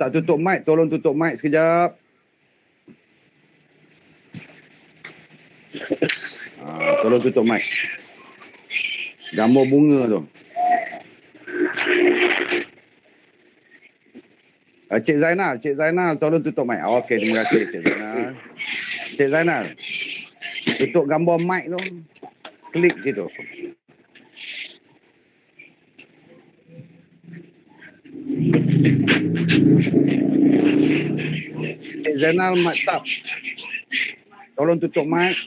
tak tutup mic, tolong tutup mic sekejap. Tolong tutup mic. Gambar bunga tu. Cik Zainal, tolong tutup mic. Okey, terima kasih Cik Zainal. Cik Zainal, tutup gambar mic tu. Klik situ. Cik Zainal, maktab. Tolong tutup mic.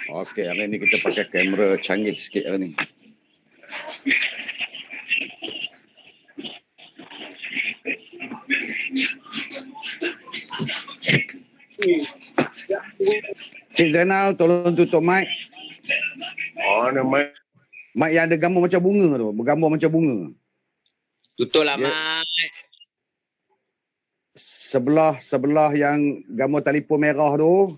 Okey, hari ni kita pakai kamera canggih sikit hari ni. Cik Zainal, tolong tutup mic. Mic. Mic yang ada gambar macam bunga tu. Bergambar macam bunga. Tutuplah mic. Sebelah yang gambar telefon merah tu.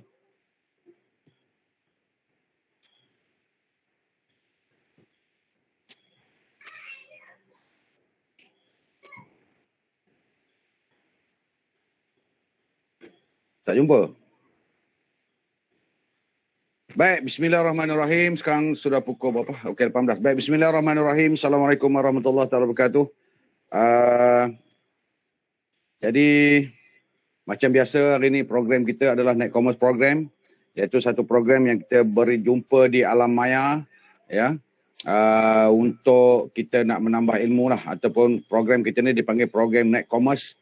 Tak jumpa. Baik, bismillahirrahmanirrahim. Sekarang sudah pukul berapa? Okey, 18. Baik, bismillahirrahmanirrahim. Assalamualaikum warahmatullahi wabarakatuh. Jadi, macam biasa hari ini program kita adalah Net Commerce Program. Iaitu satu program yang kita beri jumpa di alam maya. Ya. Untuk kita nak menambah ilmu lah. Ataupun program kita ni dipanggil program Net Commerce.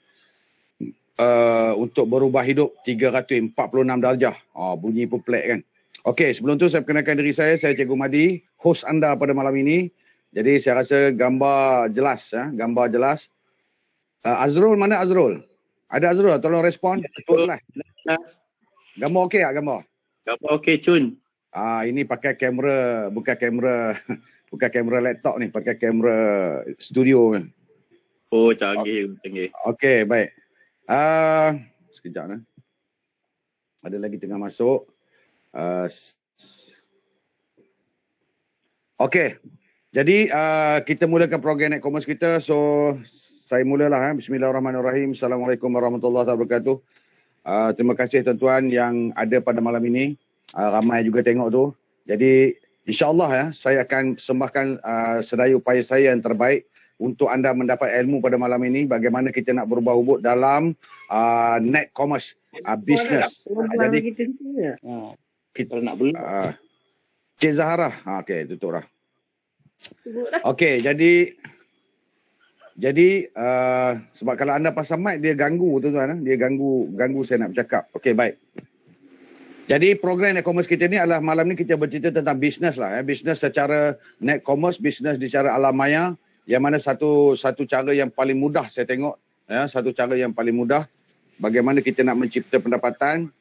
Untuk berubah hidup 346 darjah. Bunyi pun pelik kan. Okey, sebelum tu saya perkenalkan diri saya Cikgu Madi, host anda pada malam ini. Jadi saya rasa gambar jelas. Gambar jelas. Azrul, mana Azrul? Ada Azrul, tolong respon. Betul lah. Gambar okey tak gambar? Gambar okey, Cun. Ini pakai kamera, bukan kamera laptop ni, pakai kamera studio. Oh, canggih. Okey, baik. Sekejap lah. Ada lagi tengah masuk. Okey. Jadi kita mulakan program Net Commerce kita. So saya mulalah. Bismillahirrahmanirrahim. Assalamualaikum warahmatullahi wabarakatuh. Terima kasih tuan-tuan yang ada pada malam ini. Ramai juga tengok tu. Jadi insya-Allah saya akan persembahkan sedaya upaya saya yang terbaik untuk anda mendapat ilmu pada malam ini bagaimana kita nak berubah ubud dalam net commerce business. Jadi kita nak beli. Cik Zahara. Okey, tutup dah. Okey, jadi sebab kalau anda pasang mic dia ganggu tuan-tuan. Dia ganggu saya nak bercakap. Okey, baik. Jadi program net commerce kita ni adalah malam ni kita bercerita tentang bisnes lah. Bisnes secara net commerce, bisnes di cara alam maya. Yang mana satu cara yang paling mudah saya tengok. Satu cara yang paling mudah. Bagaimana kita nak mencipta pendapatan.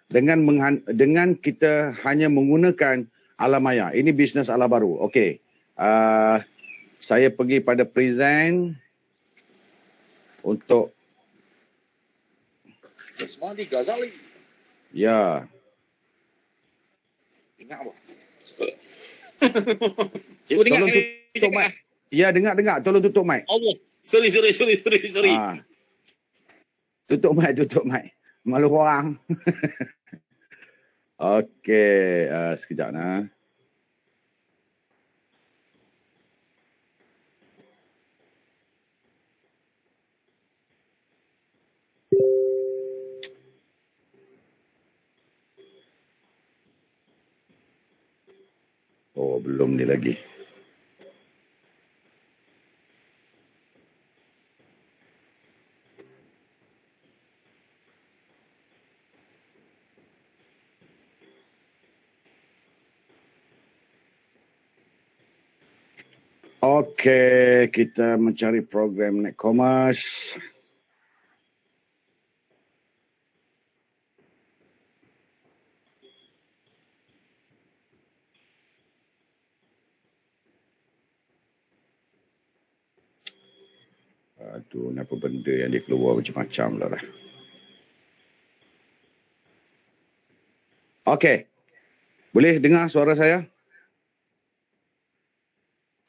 Dengan kita hanya menggunakan alam maya. Ini bisnes ala baru. Okey. Saya pergi pada present untuk Ismail Ghazali. Ya. Dengar apa? Cikgu dengar. Tolong tutup mic. Ya, dengar. Tolong tutup mic. Allah. Sorry. Tutup mic. Malu orang. Okey, sekejap nah. Oh, belum ni lagi. Okey, kita mencari program Net Commerce. Aduh, apa benda yang dia keluar macam-macam lah. Okey. Boleh dengar suara saya?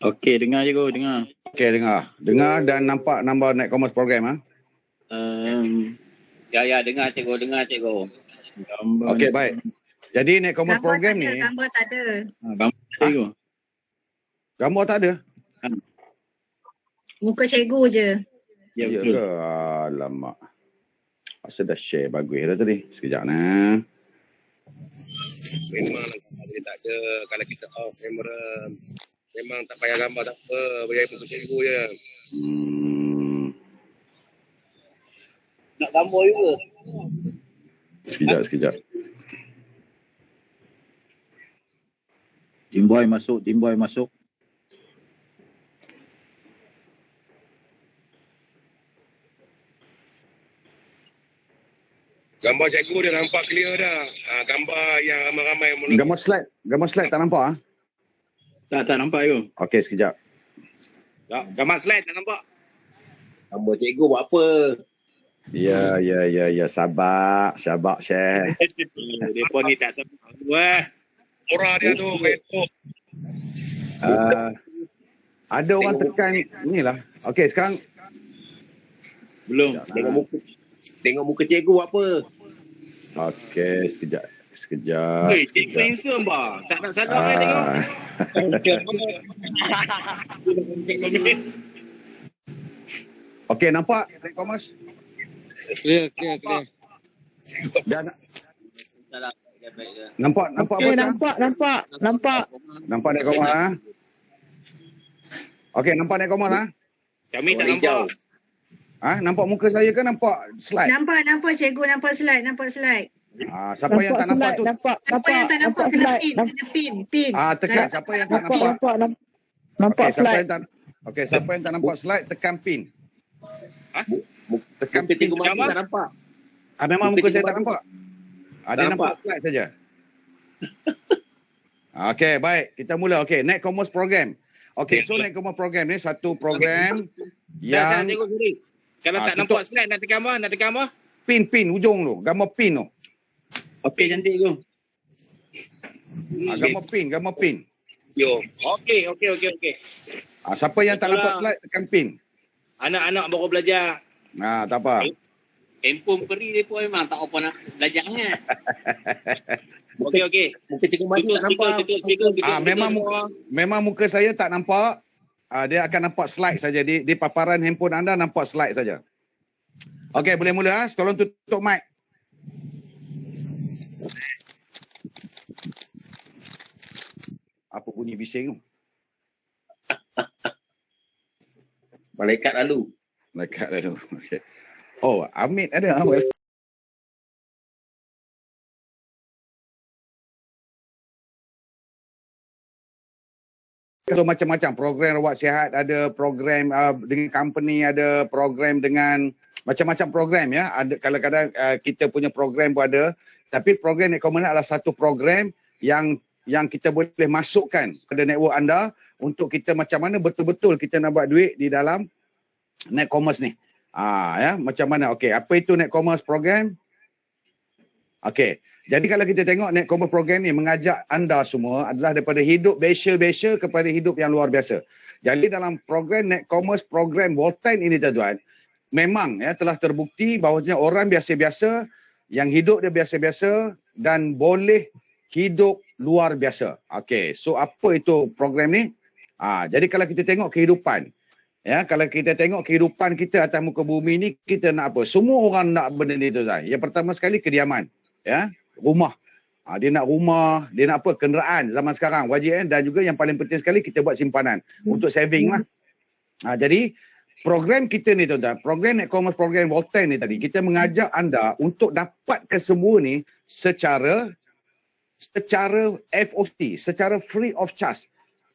Okey, dengar je kau, dengar. Okey, dengar. Dengar dan nampak nombor Net Commerce program ah. Ya, dengar cikgu, Gambar Okey, ni. baik. Jadi Net Commerce Gambar program tak ni, ada, gambar tak ada. Gambar cikgu. gambar tak ada. Muka cikgu je. Ya, Ya betul. ke? Alamak. Asal dah share bagus dah tadi. Sekejap nah. Memang dia tak ada. Kalau kita off kamera, memang tak payah gambar tak apa. Bagi muka cikgu je. Nak gambar juga. Sekejap. Team boy masuk. Gambar cikgu dia nampak clear dah. Gambar yang ramai-ramai Gambar slide tak nampak ah? Tak nampak tu. Okey, sekejap. Gambar slide tak nampak. Gambar cikgu buat apa? Ya. Sabar, share. Dia pun ni tak sabar. Murah dia tu. Ada orang tekan inilah. Okey, sekarang Belum. Tengok muka cikgu buat apa? okey, sekejap. Cikgu handsome bah. Tak nak salah kan tengok. Okey, nampak Net Commerce? Clear. Dah nampak apa sekarang? Nampak Net Commerce ah? Okey, nampak Net Commerce ah? Kami tak nampak. Nampak muka saya ke nampak slide? Nampak cikgu, nampak slide. Siapa yang tak nampak tu? Siapa yang tak nampak kena pin. Tekan. Siapa yang tak nampak? Nampak Okey, slide. siapa yang tak nampak slide, tekan pin. Tekan Muka pin. cikgu mati tak nampak. Memang muka saya tak cikgu nampak. Dia nampak slide saja. Okey, baik. Kita mula. Okey, Net Commerce program. Okey, so Net Commerce program ni satu program Saya yang tengok sorry. Kalau tak tutup. nampak slide nak tekan apa? pin ujung tu. Gambar pin tu. Okey, cantik tu. Gambar pin. Yo. Okey. Siapa yang tak nampak slide, tekan pin. Anak-anak baru belajar. Tak apa. Handphone peri dia pun memang tak apa nak belajarnya. Okey. Muka cikgu mati tak nampak. Memang muka saya tak nampak. Dia akan nampak slide saja. Di paparan handphone anda nampak slide saja. Okey, boleh mula. Tolong tutup mic. Apa bunyi bising tu? Malaikat lalu. Dekat lalu. Okay. Oh, Amit ada. So, macam-macam program rawat sihat, ada program dengan company, ada program dengan macam-macam program ya. Ada kadang-kadang kita punya program pun ada, tapi program Net Commerce adalah satu program yang kita boleh masukkan pada network anda untuk kita macam mana betul-betul kita nak buat duit di dalam Net Commerce ni. Ya, macam mana? Okey, apa itu Net Commerce program? Okey. Jadi kalau kita tengok Net Commerce program ni mengajak anda semua adalah daripada hidup biasa-biasa kepada hidup yang luar biasa. Jadi dalam program Net Commerce program Voltine ini tuan-tuan, memang ya telah terbukti bahawasanya orang biasa-biasa yang hidup dia biasa-biasa dan boleh hidup luar biasa. Okey, so apa itu program ni? Jadi kalau kita tengok kehidupan, ya, kalau kita tengok kehidupan kita atas muka bumi ni, kita nak apa? Semua orang nak benda ni tuan-tuan. Yang pertama sekali kediaman, ya. Rumah. Dia nak rumah, dia nak apa? Kenderaan zaman sekarang wajib dan juga yang paling penting sekali kita buat simpanan untuk saving lah. Jadi program kita ni tuan-tuan, program Net Commerce program Voltine ni tadi, kita mengajak anda untuk dapat kesemua ni secara FOC, secara free of charge.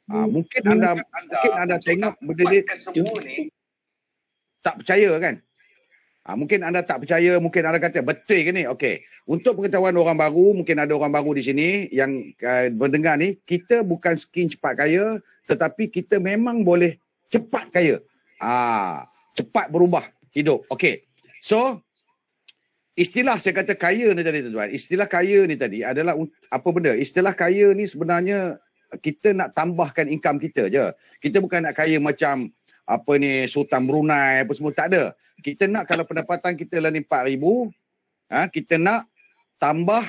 Mungkin anda tengok benda ni kesemua ni tak percaya kan? Mungkin anda tak percaya, mungkin anda kata betul ke ni? Okey. Untuk pengetahuan orang baru, mungkin ada orang baru di sini yang mendengar ni, kita bukan skin cepat kaya, tetapi kita memang boleh cepat kaya. Cepat berubah hidup. Okey. So, istilah saya kata kaya ni tadi tuan-tuan. Istilah kaya ni tadi adalah apa benda? Istilah kaya ni sebenarnya kita nak tambahkan income kita je. Kita bukan nak kaya macam Sultan Brunei apa semua, tak ada. Kita nak kalau pendapatan kita lah ni 4,000, kita nak tambah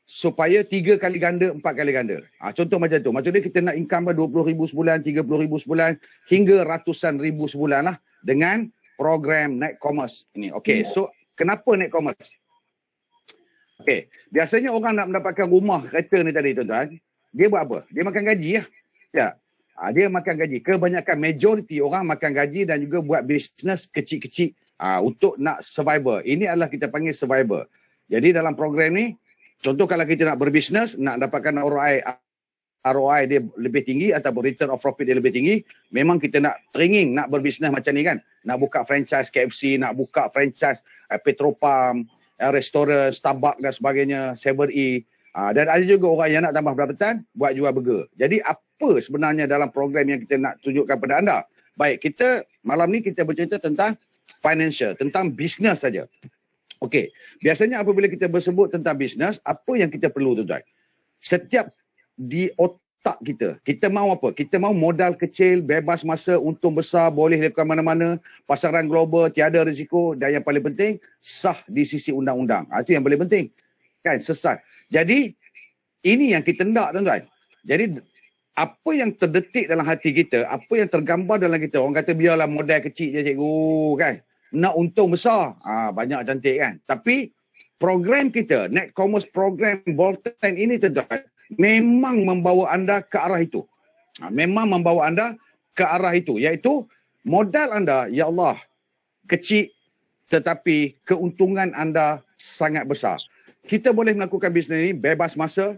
supaya 3 kali ganda, 4 kali ganda. Contoh macam tu. Maksudnya kita nak income 20,000 sebulan, 30,000 sebulan, hingga ratusan ribu sebulan lah dengan program Net Commerce ini. Okey, so kenapa Net Commerce? Okey, biasanya orang nak mendapatkan rumah kereta ni tadi tuan-tuan, dia buat apa? Dia makan gaji lah. Ya. Dia makan gaji. Kebanyakan majoriti orang makan gaji dan juga buat bisnes kecil-kecil untuk nak survival. Ini adalah kita panggil survival. Jadi dalam program ni, contoh kalau kita nak berbisnes, nak dapatkan ROI dia lebih tinggi ataupun return of profit dia lebih tinggi, memang kita nak training, nak berbisnes macam ni kan. Nak buka franchise KFC, nak buka franchise Petropam, restoran, Starbucks dan sebagainya, 7E. Dan ada juga orang yang nak tambah pendapatan, buat jual burger. Jadi apa sebenarnya dalam program yang kita nak tunjukkan pada anda? Baik, kita malam ni kita bercerita tentang financial, tentang bisnes saja. Okey, biasanya apabila kita bersebut tentang bisnes, apa yang kita perlu tuan-tuan? Setiap di otak kita, kita mahu apa? Kita mahu modal kecil, bebas masa, untung besar, boleh lakukan mana-mana, pasaran global, tiada risiko, dan yang paling penting, sah di sisi undang-undang. Itu yang paling penting. Kan, sesat. Jadi, ini yang kita nak tuan-tuan. Jadi, apa yang terdetik dalam hati kita, apa yang tergambar dalam kita, orang kata biarlah modal kecil je cikgu kan. Nak untung besar, banyak cantik kan. Tapi, program kita, Net Commerce program Bolten ini tuan-tuan, memang membawa anda ke arah itu. Memang membawa anda ke arah itu. Iaitu, modal anda, ya Allah, kecil tetapi keuntungan anda sangat besar. Kita boleh melakukan bisnes ini bebas masa,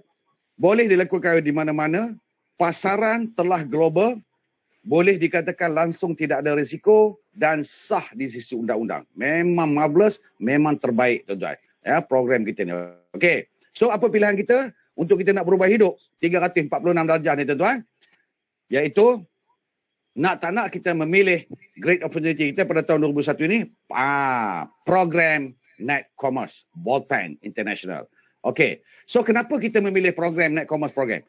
boleh dilakukan di mana-mana, pasaran telah global, boleh dikatakan langsung tidak ada risiko dan sah di sisi undang-undang. Memang marvelous, memang terbaik tuan-tuan. Ya, program kita ni. Okey. So apa pilihan kita untuk kita nak berubah hidup 346 darjah ni tuan-tuan? Iaitu nak tak nak kita memilih great opportunity kita pada tahun 2001 ini, program Net Commerce Bolten International. Okey. So kenapa kita memilih program Net Commerce program?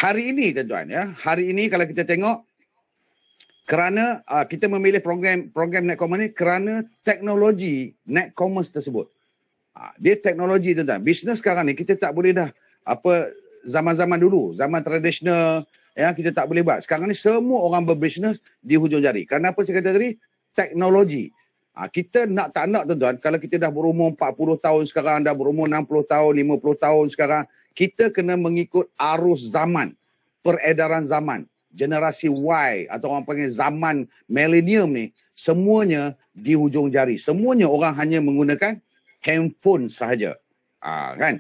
Hari ini tuan-tuan ya, hari ini kalau kita tengok kerana kita memilih program Net Commerce ni kerana teknologi Net Commerce tersebut. Dia teknologi tuan-tuan. Bisnes sekarang ni kita tak boleh dah zaman-zaman dulu, zaman tradisional ya, kita tak boleh buat. Sekarang ni semua orang berbisnes di hujung jari. Kerana apa saya kata tadi? Teknologi. Kita nak tak nak tuan-tuan, kalau kita dah berumur 40 tahun sekarang, dah berumur 60 tahun, 50 tahun sekarang, kita kena mengikut arus zaman, peredaran zaman. Generasi Y atau orang panggil zaman millennium ni, semuanya di hujung jari. Semuanya orang hanya menggunakan handphone sahaja. Kan?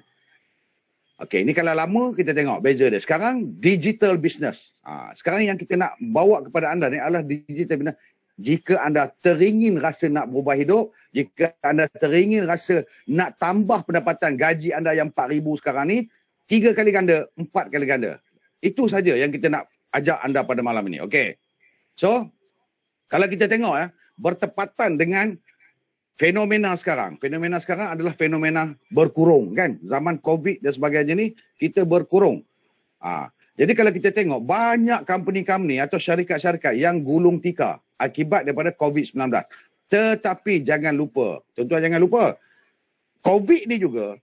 Okey, ini kalau lama kita tengok beza dia. Sekarang digital business. Sekarang yang kita nak bawa kepada anda ni adalah digital business. Jika anda teringin rasa nak berubah hidup, jika anda teringin rasa nak tambah pendapatan gaji anda yang 4,000 sekarang ni, 3 kali ganda, 4 kali ganda. Itu saja yang kita nak ajak anda pada malam ini. Okey. So, kalau kita tengok bertepatan dengan fenomena sekarang. Fenomena sekarang adalah fenomena berkurung kan. Zaman COVID dan sebagainya ni, kita berkurung. Jadi kalau kita tengok, banyak company-company atau syarikat-syarikat yang gulung tikar akibat daripada COVID-19. Tetapi jangan lupa, tuan-tuan jangan lupa, COVID ni juga,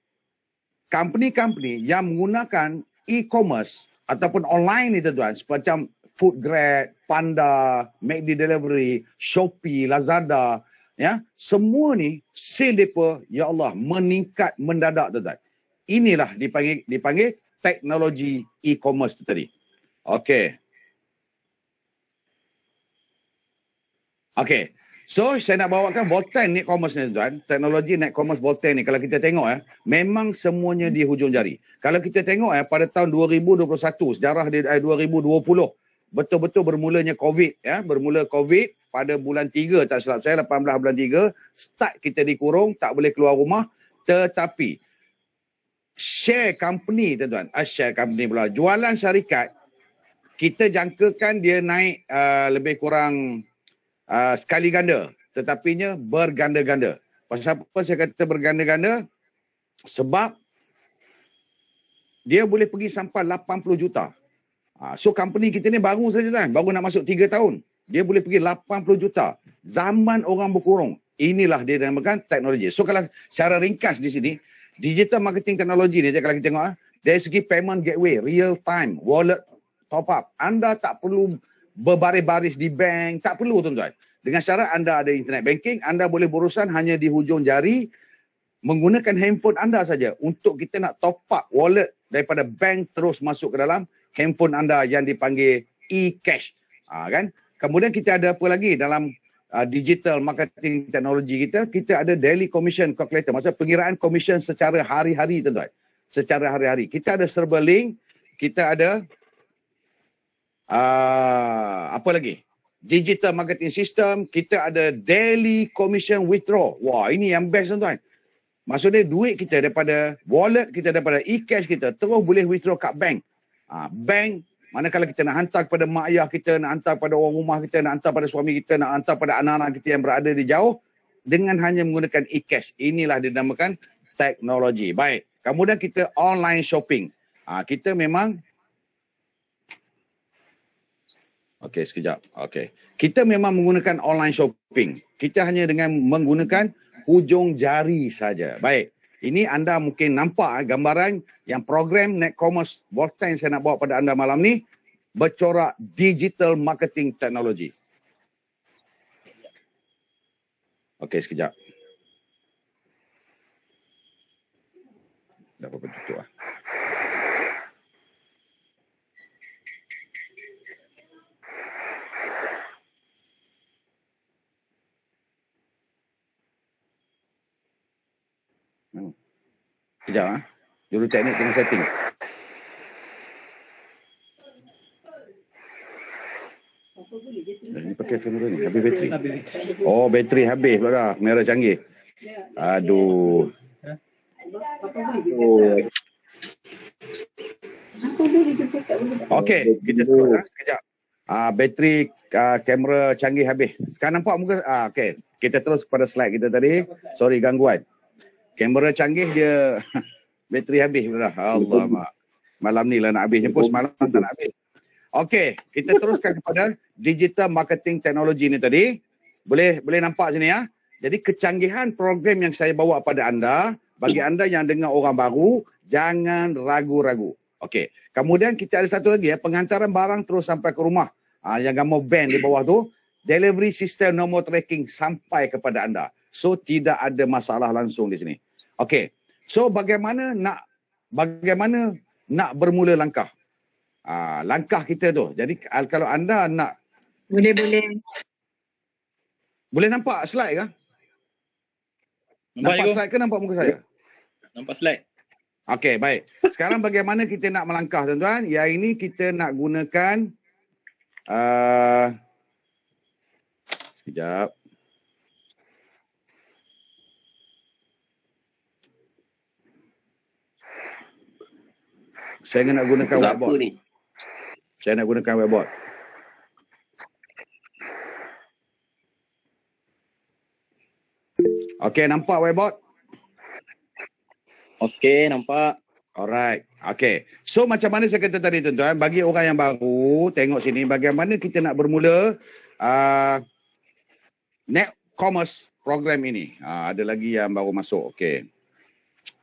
company-company yang menggunakan e-commerce ataupun online ni tuan-tuan, semacam Foodgrad, Panda, McD Delivery, Shopee, Lazada, ya, semua ni sale mereka, ya Allah, meningkat mendadak tuan-tuan. Inilah dipanggil teknologi e-commerce tu tadi. Okey. Okey. So, saya nak bawakan Bolten Net Commerce ni tuan. Teknologi Net Commerce Bolten ni, kalau kita tengok memang semuanya di hujung jari. Kalau kita tengok pada tahun 2021, sejarah di 2020, betul-betul bermulanya COVID ya, bermula COVID pada bulan 3 tak silap saya, 18 bulan 3, start kita dikurung, tak boleh keluar rumah, tetapi share company tuan-tuan, share company pula, jualan syarikat, kita jangkakan dia naik lebih kurang sekali ganda, tetapinya berganda-ganda. Pasal apa saya kata berganda-ganda? Sebab dia boleh pergi sampai 80 juta. So company kita ni baru saja kan, baru nak masuk 3 tahun. Dia boleh pergi 80 juta. Zaman orang berkurung. Inilah dia dinamakan teknologi. So kalau secara ringkas di sini, digital marketing teknologi ni, kalau kita tengok, dari segi payment gateway, real time, wallet top up. Anda tak perlu berbaris-baris di bank, tak perlu tuan-tuan. Dengan syarat anda ada internet banking, anda boleh berurusan hanya di hujung jari, menggunakan handphone anda saja untuk kita nak top up wallet daripada bank terus masuk ke dalam handphone anda yang dipanggil e-cash. Kan? Kemudian kita ada apa lagi dalam digital marketing teknologi kita, kita ada daily commission calculator. Maksudnya pengiraan commission secara hari-hari tuan-tuan. Secara hari-hari. Kita ada server link, kita ada apa lagi? Digital marketing system, kita ada daily commission withdraw. Wah, ini yang best tuan-tuan. Maksudnya duit kita daripada wallet kita, daripada e-cash kita, terus boleh withdraw kat bank. Bank, manakala kita nak hantar kepada mak ayah kita, nak hantar pada orang rumah kita, nak hantar pada suami kita, nak hantar pada anak-anak kita yang berada di jauh, dengan hanya menggunakan e-cash. Inilah dinamakan teknologi. Baik, kemudian kita online shopping. Kita memang, okey sekejap. Okey, kita memang menggunakan online shopping. Kita hanya dengan menggunakan hujung jari saja. Baik. Ini anda mungkin nampak gambaran yang program Netcommerce Voltan saya nak bawa pada anda malam ni bercorak digital marketing teknologi. Okey, sekejap. Dah apa tutup lah. Sekejap. Juru teknik tengah setting. Ini pakai kamera ni, habis bateri. Oh, bateri habis pula dah. Kamera canggih. Aduh. Okey, kita terus sekejap. Bateri kamera canggih habis. Sekarang nampak muka? Okey, kita terus pada slide kita tadi. Sorry gangguan. Kamera canggih dia bateri habis dah. Allah, malam ni lah nak habis. Jemput semalam tak nak habis. Okey, kita teruskan kepada digital marketing teknologi ni tadi. Boleh nampak sini ya. Jadi kecanggihan program yang saya bawa pada anda, bagi anda yang dengar orang baru, jangan ragu-ragu. Okey, kemudian kita ada satu lagi ya, pengantaran barang terus sampai ke rumah. Yang gambar band di bawah tu, delivery system nomor tracking sampai kepada anda. So tidak ada masalah langsung di sini. Okey. So bagaimana nak bermula langkah? Langkah kita tu. Jadi kalau anda nak boleh nampak slide ke? Nampak slide ke nampak muka saya? Nampak slide. Okey, baik. Sekarang bagaimana kita nak melangkah tuan-tuan? Yang ini kita nak gunakan sekejap. Saya nak gunakan whiteboard. Saya nak gunakan whiteboard. Okey, nampak whiteboard? Okey, nampak. Alright. Okey. So macam mana saya kata tadi tuan-tuan, bagi orang yang baru tengok sini bagaimana kita nak bermula Netcommerce program ini. Ada lagi yang baru masuk. Okey.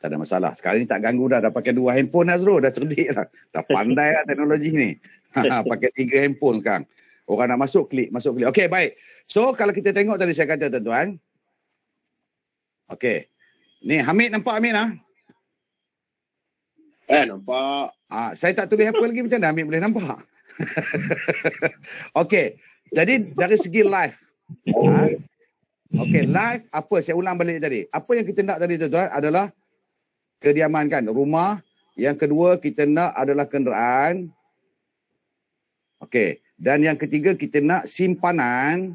Tak ada masalah. Sekarang ni tak ganggu dah pakai 2 handphone dah Zul. Dah cerdik dah. Dah pandai lah teknologi ni. Pakai 3 handphone sekarang. Orang nak masuk, klik. Okey, baik. So kalau kita tengok tadi saya kata tuan-tuan. Okey. Ni Hamid nampak Hamid lah? Nampak. Saya tak tulis apa lagi macam mana Hamid boleh nampak. Okey. Jadi dari segi live. Okey, live apa? Saya ulang balik tadi. Apa yang kita nak tadi tuan-tuan adalah kediaman kan, rumah. Yang kedua kita nak adalah kenderaan. Okey. Dan yang ketiga kita nak simpanan.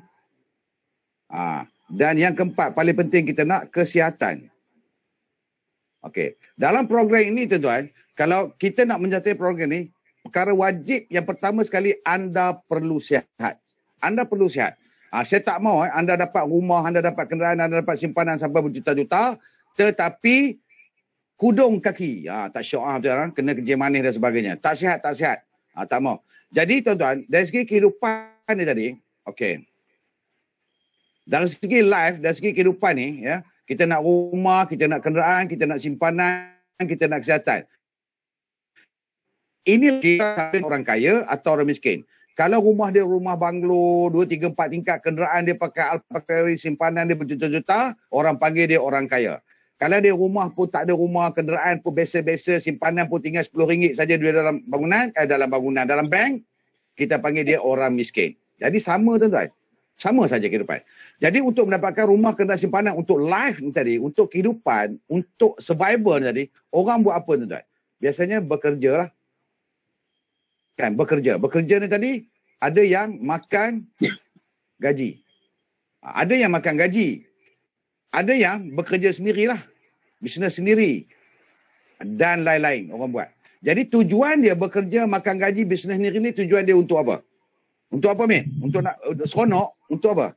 Dan yang keempat paling penting kita nak kesihatan. Okey. Dalam program ini tuan-tuan, kalau kita nak menjadi program ni, perkara wajib yang pertama sekali anda perlu sihat. Anda perlu sihat. Saya tak mau anda dapat rumah, anda dapat kenderaan, anda dapat simpanan sampai berjuta-juta, tetapi kudung kaki. Tak syok betul kan? Kena kerja manis dan sebagainya. Tak sihat. Tak mau. Jadi tuan-tuan, dari segi kehidupan ni tadi, okey. Dari segi life, dari segi kehidupan ni, ya, kita nak rumah, kita nak kenderaan, kita nak simpanan, kita nak kesihatan. Ini kita orang kaya atau orang miskin. Kalau rumah dia rumah banglo, 2, 3, 4 tingkat, kenderaan dia pakai Alfa Ferry, simpanan dia berjuta-juta, orang panggil dia orang kaya. Kalau dia rumah pun tak ada rumah, kenderaan pun biasa-biasa, simpanan pun tinggal RM10 saja dia dalam bangunan, dalam bank, kita panggil dia orang miskin. Jadi sama tuan-tuan. Sama saja kehidupan. Jadi untuk mendapatkan rumah, kenderaan, simpanan untuk life ni tadi, untuk kehidupan, untuk survival ni tadi, orang buat apa tuan-tuan? Biasanya bekerja lah. Kan, bekerja. Bekerja ni tadi, ada yang makan gaji. Ada yang makan gaji. Ada yang bekerja sendirilah. Bisnes sendiri. Dan lain-lain orang buat. Jadi tujuan dia bekerja, makan gaji, bisnes sendiri ni tujuan dia untuk apa? Untuk apa, Min? Untuk nak seronok? Untuk apa?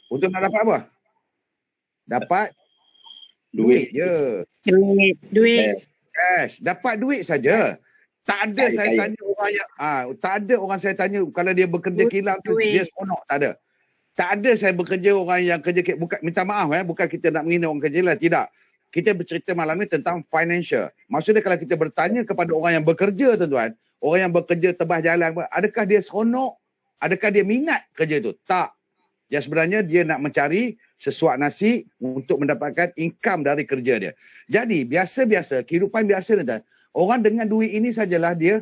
Untuk nak dapat apa? Dapat duit je. Duit. Cash. Dapat duit saja. Tak ada saya tanya orang yang tak ada orang saya tanya kalau dia bekerja kilang tu dia seronok, tak ada. Tak ada saya bekerja orang yang kerja, bukan minta maaf bukan kita nak menghina orang kerja lah, tidak. Kita bercerita malam ni tentang financial. Maksudnya kalau kita bertanya kepada orang yang bekerja tuan-tuan, orang yang bekerja tebas jalan, adakah dia seronok? Adakah dia minat kerja tu? Tak. Yang sebenarnya dia nak mencari sesuap nasi untuk mendapatkan income dari kerja dia. Jadi biasa-biasa, kehidupan biasa tuan-tuan, orang dengan duit ini sajalah dia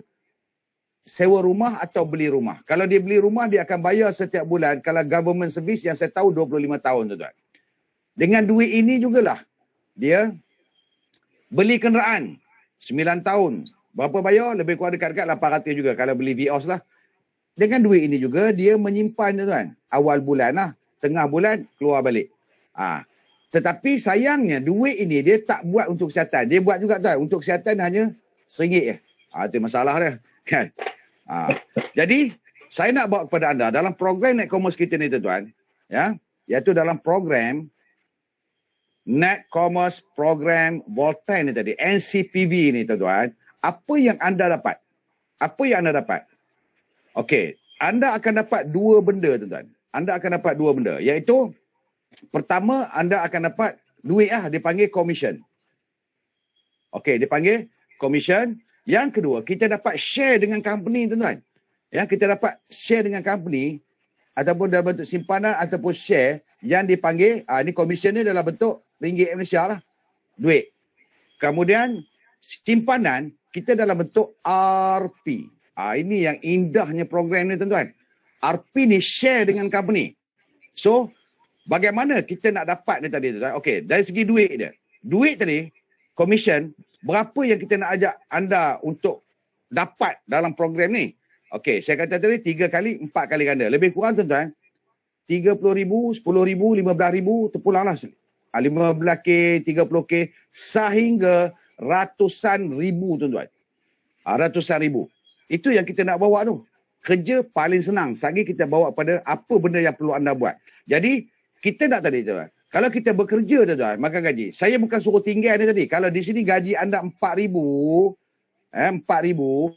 sewa rumah atau beli rumah. Kalau dia beli rumah, dia akan bayar setiap bulan. Kalau government service yang saya tahu 25 tahun tuan-tuan. Dengan duit ini jugalah dia beli kenderaan 9 tahun. Berapa bayar? Lebih kurang dekat-dekat 800 juga kalau beli Vios lah. Dengan duit ini juga dia menyimpan tuan-tuan. Awal bulan lah, tengah bulan keluar balik. Tetapi sayangnya duit ini dia tak buat untuk kesihatan. Dia buat juga tuan, untuk kesihatan hanya RM1 je. Itu masalah dia. Kan? Jadi saya nak bawa kepada anda dalam program Net Commerce kita ni tuan-tuan, ya, iaitu dalam program Net Commerce Program Voltan ni tadi, NCPV ni tuan-tuan, apa yang anda dapat? Apa yang anda dapat? Okey, anda akan dapat dua benda tuan-tuan. Anda akan dapat dua benda, iaitu pertama anda akan dapat duit dipanggil commission. Okey, dipanggil commission. Yang kedua, kita dapat share dengan company tuan-tuan. Ya, kita dapat share dengan company ataupun dalam bentuk simpanan ataupun share yang dipanggil ni commission ni dalam bentuk ringgit Malaysia lah. Duit. Kemudian simpanan kita dalam bentuk RP. Ini yang indahnya program ni tuan-tuan. RP ni share dengan company. So, bagaimana kita nak dapat ni tadi tuan-tuan? Okey, dari segi duit dia. Duit tadi, commission, berapa yang kita nak ajak anda untuk dapat dalam program ni? Okey, saya kata tadi 3 kali, 4 kali ganda. Lebih kurang tuan-tuan, 30,000, 10,000, 15,000, terpulanglah. 15K, 30K, sehingga ratusan ribu tuan-tuan. Ratusan ribu. Itu yang kita nak bawa tu. Kerja paling senang. Sagi kita bawa pada apa benda yang perlu anda buat. Jadi, kita nak tadi tuan-tuan. Kalau kita bekerja tuan-tuan, makan gaji. Saya bukan suruh tinggal ni tadi. Kalau di sini gaji anda 4,000, 4,000,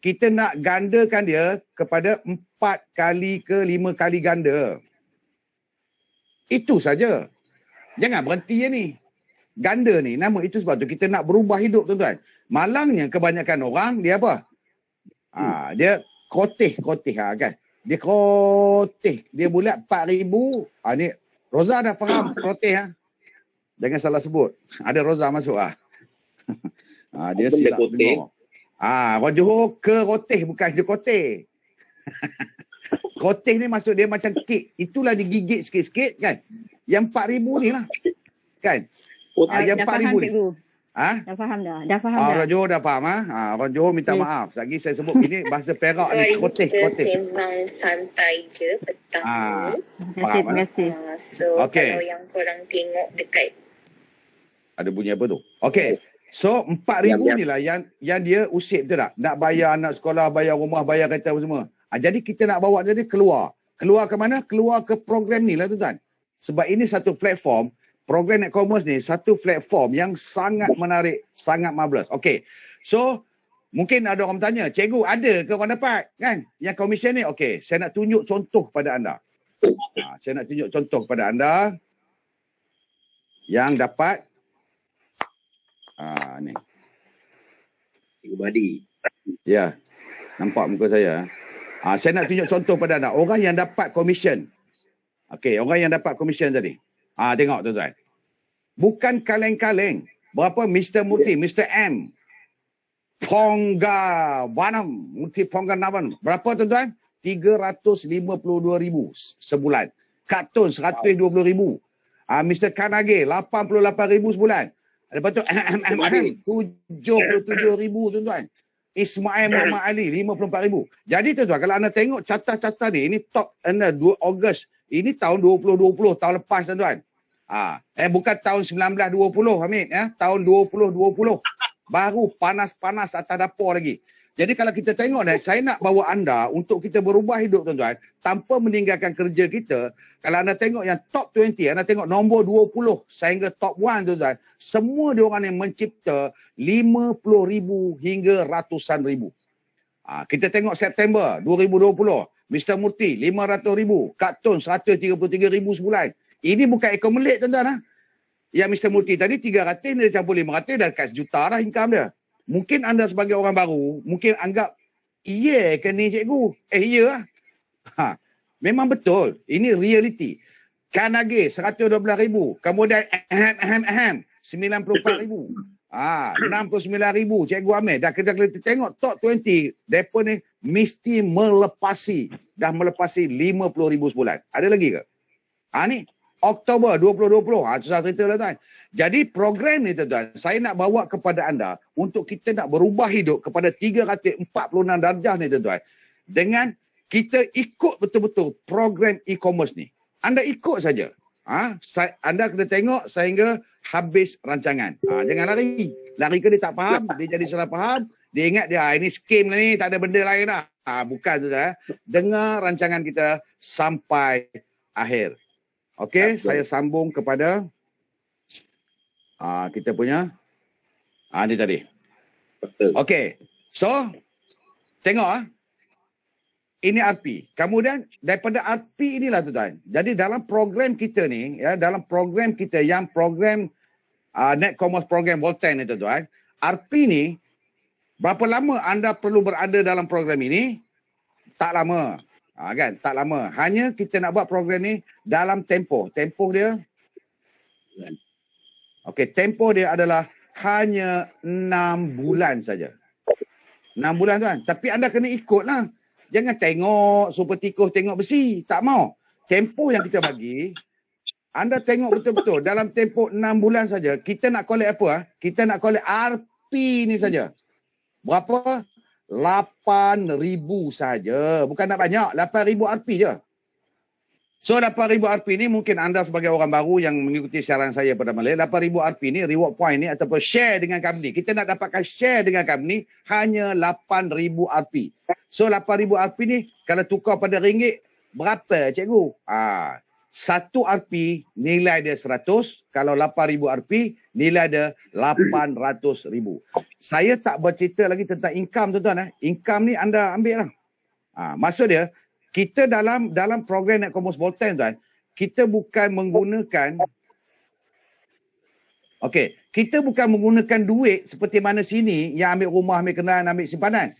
kita nak gandakan dia kepada 4 kali ke 5 kali ganda. Itu saja. Jangan berhenti ni. Ganda ni, nama itu sebab tu kita nak berubah hidup tuan-tuan. Malangnya kebanyakan orang, dia apa? Dia koteh kan. Dia koteh. Dia bulat 4,000. Ni Roza dah faham koteh Jangan salah sebut. Ada Roza masuk dia silap dengar. Orang Johor ke koteh bukan je koteh. Koteh ni maksud dia macam kek. Itulah digigit sikit-sikit kan. Yang 4,000 ni lah. Kan? Yang 4,000 ni. Dah faham dah. Orang Johor dah faham Orang Johor minta maaf. Lagi saya sebut ini bahasa Perak ni koteh. Sembang santai je petang ni. Terima kasih. So kalau yang korang tengok dekat ada bunyi apa tu? Okey. So 4,000 ni lah yang dia usip betul tak? Nak bayar anak sekolah, bayar rumah, bayar kereta apa semua. Jadi kita nak bawa dia keluar. Keluar ke mana? Keluar ke program ni lah tuan-tuan. Sebab ini satu platform. Program Net Commerce ni satu platform yang sangat menarik, sangat marvelous. Okey. So, Mungkin ada orang tanya, cikgu ada ke orang dapat? Kan? Yang komisen ni, okey. Saya nak tunjuk contoh pada anda. Saya nak tunjuk contoh pada anda yang dapat. Ni. Cikgu Badi. Ya, nampak muka saya. Saya nak tunjuk contoh pada anda. Orang yang dapat komisen. Okey, orang yang dapat komisen tadi. Tengok tuan-tuan. Bukan kaleng-kaleng. Berapa Mr. Murti, Mr. M. Pongga Vanam, Murti Pongga Navan. Berapa tuan-tuan? 352,000 sebulan. Kartun 120,000. Mr. Kanage 88,000 sebulan. Lepas tu 77,000 tuan-tuan. Ismail Muhammad Ali 54,000. Jadi tuan-tuan, kalau anda tengok carta-carta ni, ini top 2 Ogos. Ini tahun 2020, tahun lepas tuan-tuan. Bukan tahun 1920 Hamid, ya. Tahun 2020. Baru panas-panas atas dapur lagi. Jadi kalau kita tengok, saya nak bawa anda untuk kita berubah hidup tuan-tuan, tanpa meninggalkan kerja kita. Kalau anda tengok yang top 20, anda tengok nombor 20 sehingga top 1 tuan-tuan, semua diorang yang mencipta 50,000 hingga ratusan ribu. Kita tengok September 2020, Mr. Murti 500,000, Kartun 133,000 sebulan. Ini bukan accumulate tuan-tuan. Yang Mr. Murti tadi 300, dia campur 500, dah dekat sejuta dah income dia. Mungkin anda sebagai orang baru, mungkin anggap, iya ke ni cikgu? Iya lah. Memang betul. Ini reality. Kanage 112,000. Kemudian 94,000. 69,000 cikgu Amir. Dah kita tengok top 20, mereka ni mesti melepasi. Dah melepasi 50,000 sebulan. Ada lagi ke? Ni Oktober 2020. Susah cerita lah tuan. Jadi program ni tuan-tuan, saya nak bawa kepada anda untuk kita nak berubah hidup kepada 346 darjah ni tuan-tuan. Dengan kita ikut betul-betul program e-commerce ni. Anda ikut saja. Anda kena tengok sehingga habis rancangan. Jangan lari. Lari ke dia tak faham, dia jadi salah faham. Dia ingat dia, ini skim ni, tak ada benda lain lah. Bukan tuan-tuan. Dengar rancangan kita sampai akhir. Okey, saya sambung kepada kita punya ni tadi. Okey. So, tengok ini RP. Kemudian daripada RP inilah tuan-tuan. Jadi dalam program kita ni, ya, dalam program kita yang program Net Commerce Program Volten ni tuan-tuan, RP ni berapa lama anda perlu berada dalam program ini? Tak lama. Kan? Tak lama. Hanya kita nak buat program ni dalam tempoh. Tempoh dia, okey, tempoh dia adalah hanya 6 bulan saja. 6 bulan tuan. Tapi anda kena ikutlah. Jangan tengok super tikus tengok besi. Tak mau. Tempoh yang kita bagi, anda tengok betul-betul. Dalam tempoh 6 bulan saja, kita nak collect apa? Kita nak collect RP ni saja. Berapa? 8,000 saja. Bukan nak banyak. 8,000 RP je. So 8,000 RP ni mungkin anda sebagai orang baru yang mengikuti siaran saya pada malam. 8,000 RP ni reward point ni ataupun share dengan company. Kita nak dapatkan share dengan company hanya 8,000 RP. So 8,000 RP ni kalau tukar pada ringgit berapa cikgu? 1 RP nilai dia 100. Kalau 8,000 RP nilai dia 800,000. Saya tak bercerita lagi tentang income tuan-tuan. Income ni anda ambil lah. Maksud dia, kita dalam program Net Commerce Volten tuan, kita bukan menggunakan kita bukan menggunakan duit seperti mana sini yang ambil rumah, ambil kendaraan, ambil simpanan.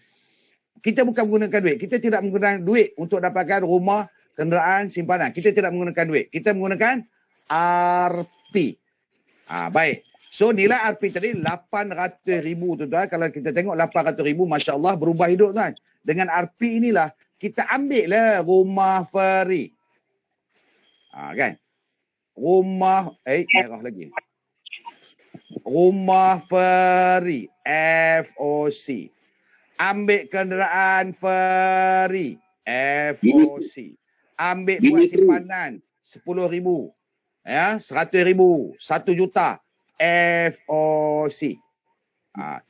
Kita bukan menggunakan duit. Kita tidak menggunakan duit untuk dapatkan rumah, kenderaan, simpanan. Kita tidak menggunakan duit. Kita menggunakan RP. Baik. So nilai RP tadi 800,000 tuan-tuan. Kalau kita tengok 800,000, Masya Allah berubah hidup tuan. Dengan RP inilah kita ambil lah rumah free. Kan? Rumah, merah lagi. Rumah free. FOC. Ambil kenderaan free. FOC. Ambil buat simpanan 10,000. Ya, 100,000. 1 juta. FOC.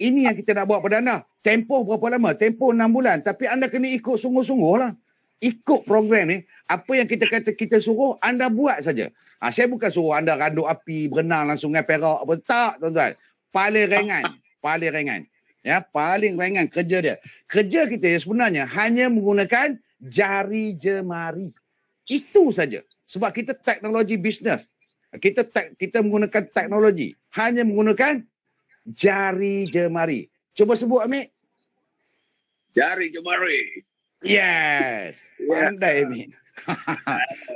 Ini yang kita nak buat pada anda. Tempoh berapa lama? Tempoh 6 bulan. Tapi anda kena ikut sungguh-sungguh lah. Ikut program ni. Apa yang kita kata kita suruh, anda buat saja. Saya bukan suruh anda randuk api, berenang langsung dengan Perak. Apa. Tak, tuan-tuan. Paling ringan. Paling ringan. Ya, paling ringan kerja dia. Kerja kita sebenarnya hanya menggunakan jari jemari. Itu saja. Sebab kita teknologi bisnes. Kita menggunakan teknologi. Hanya menggunakan jari jemari. Cuba sebut, Amir. Jari jemari. Yes. Pandai, Amir.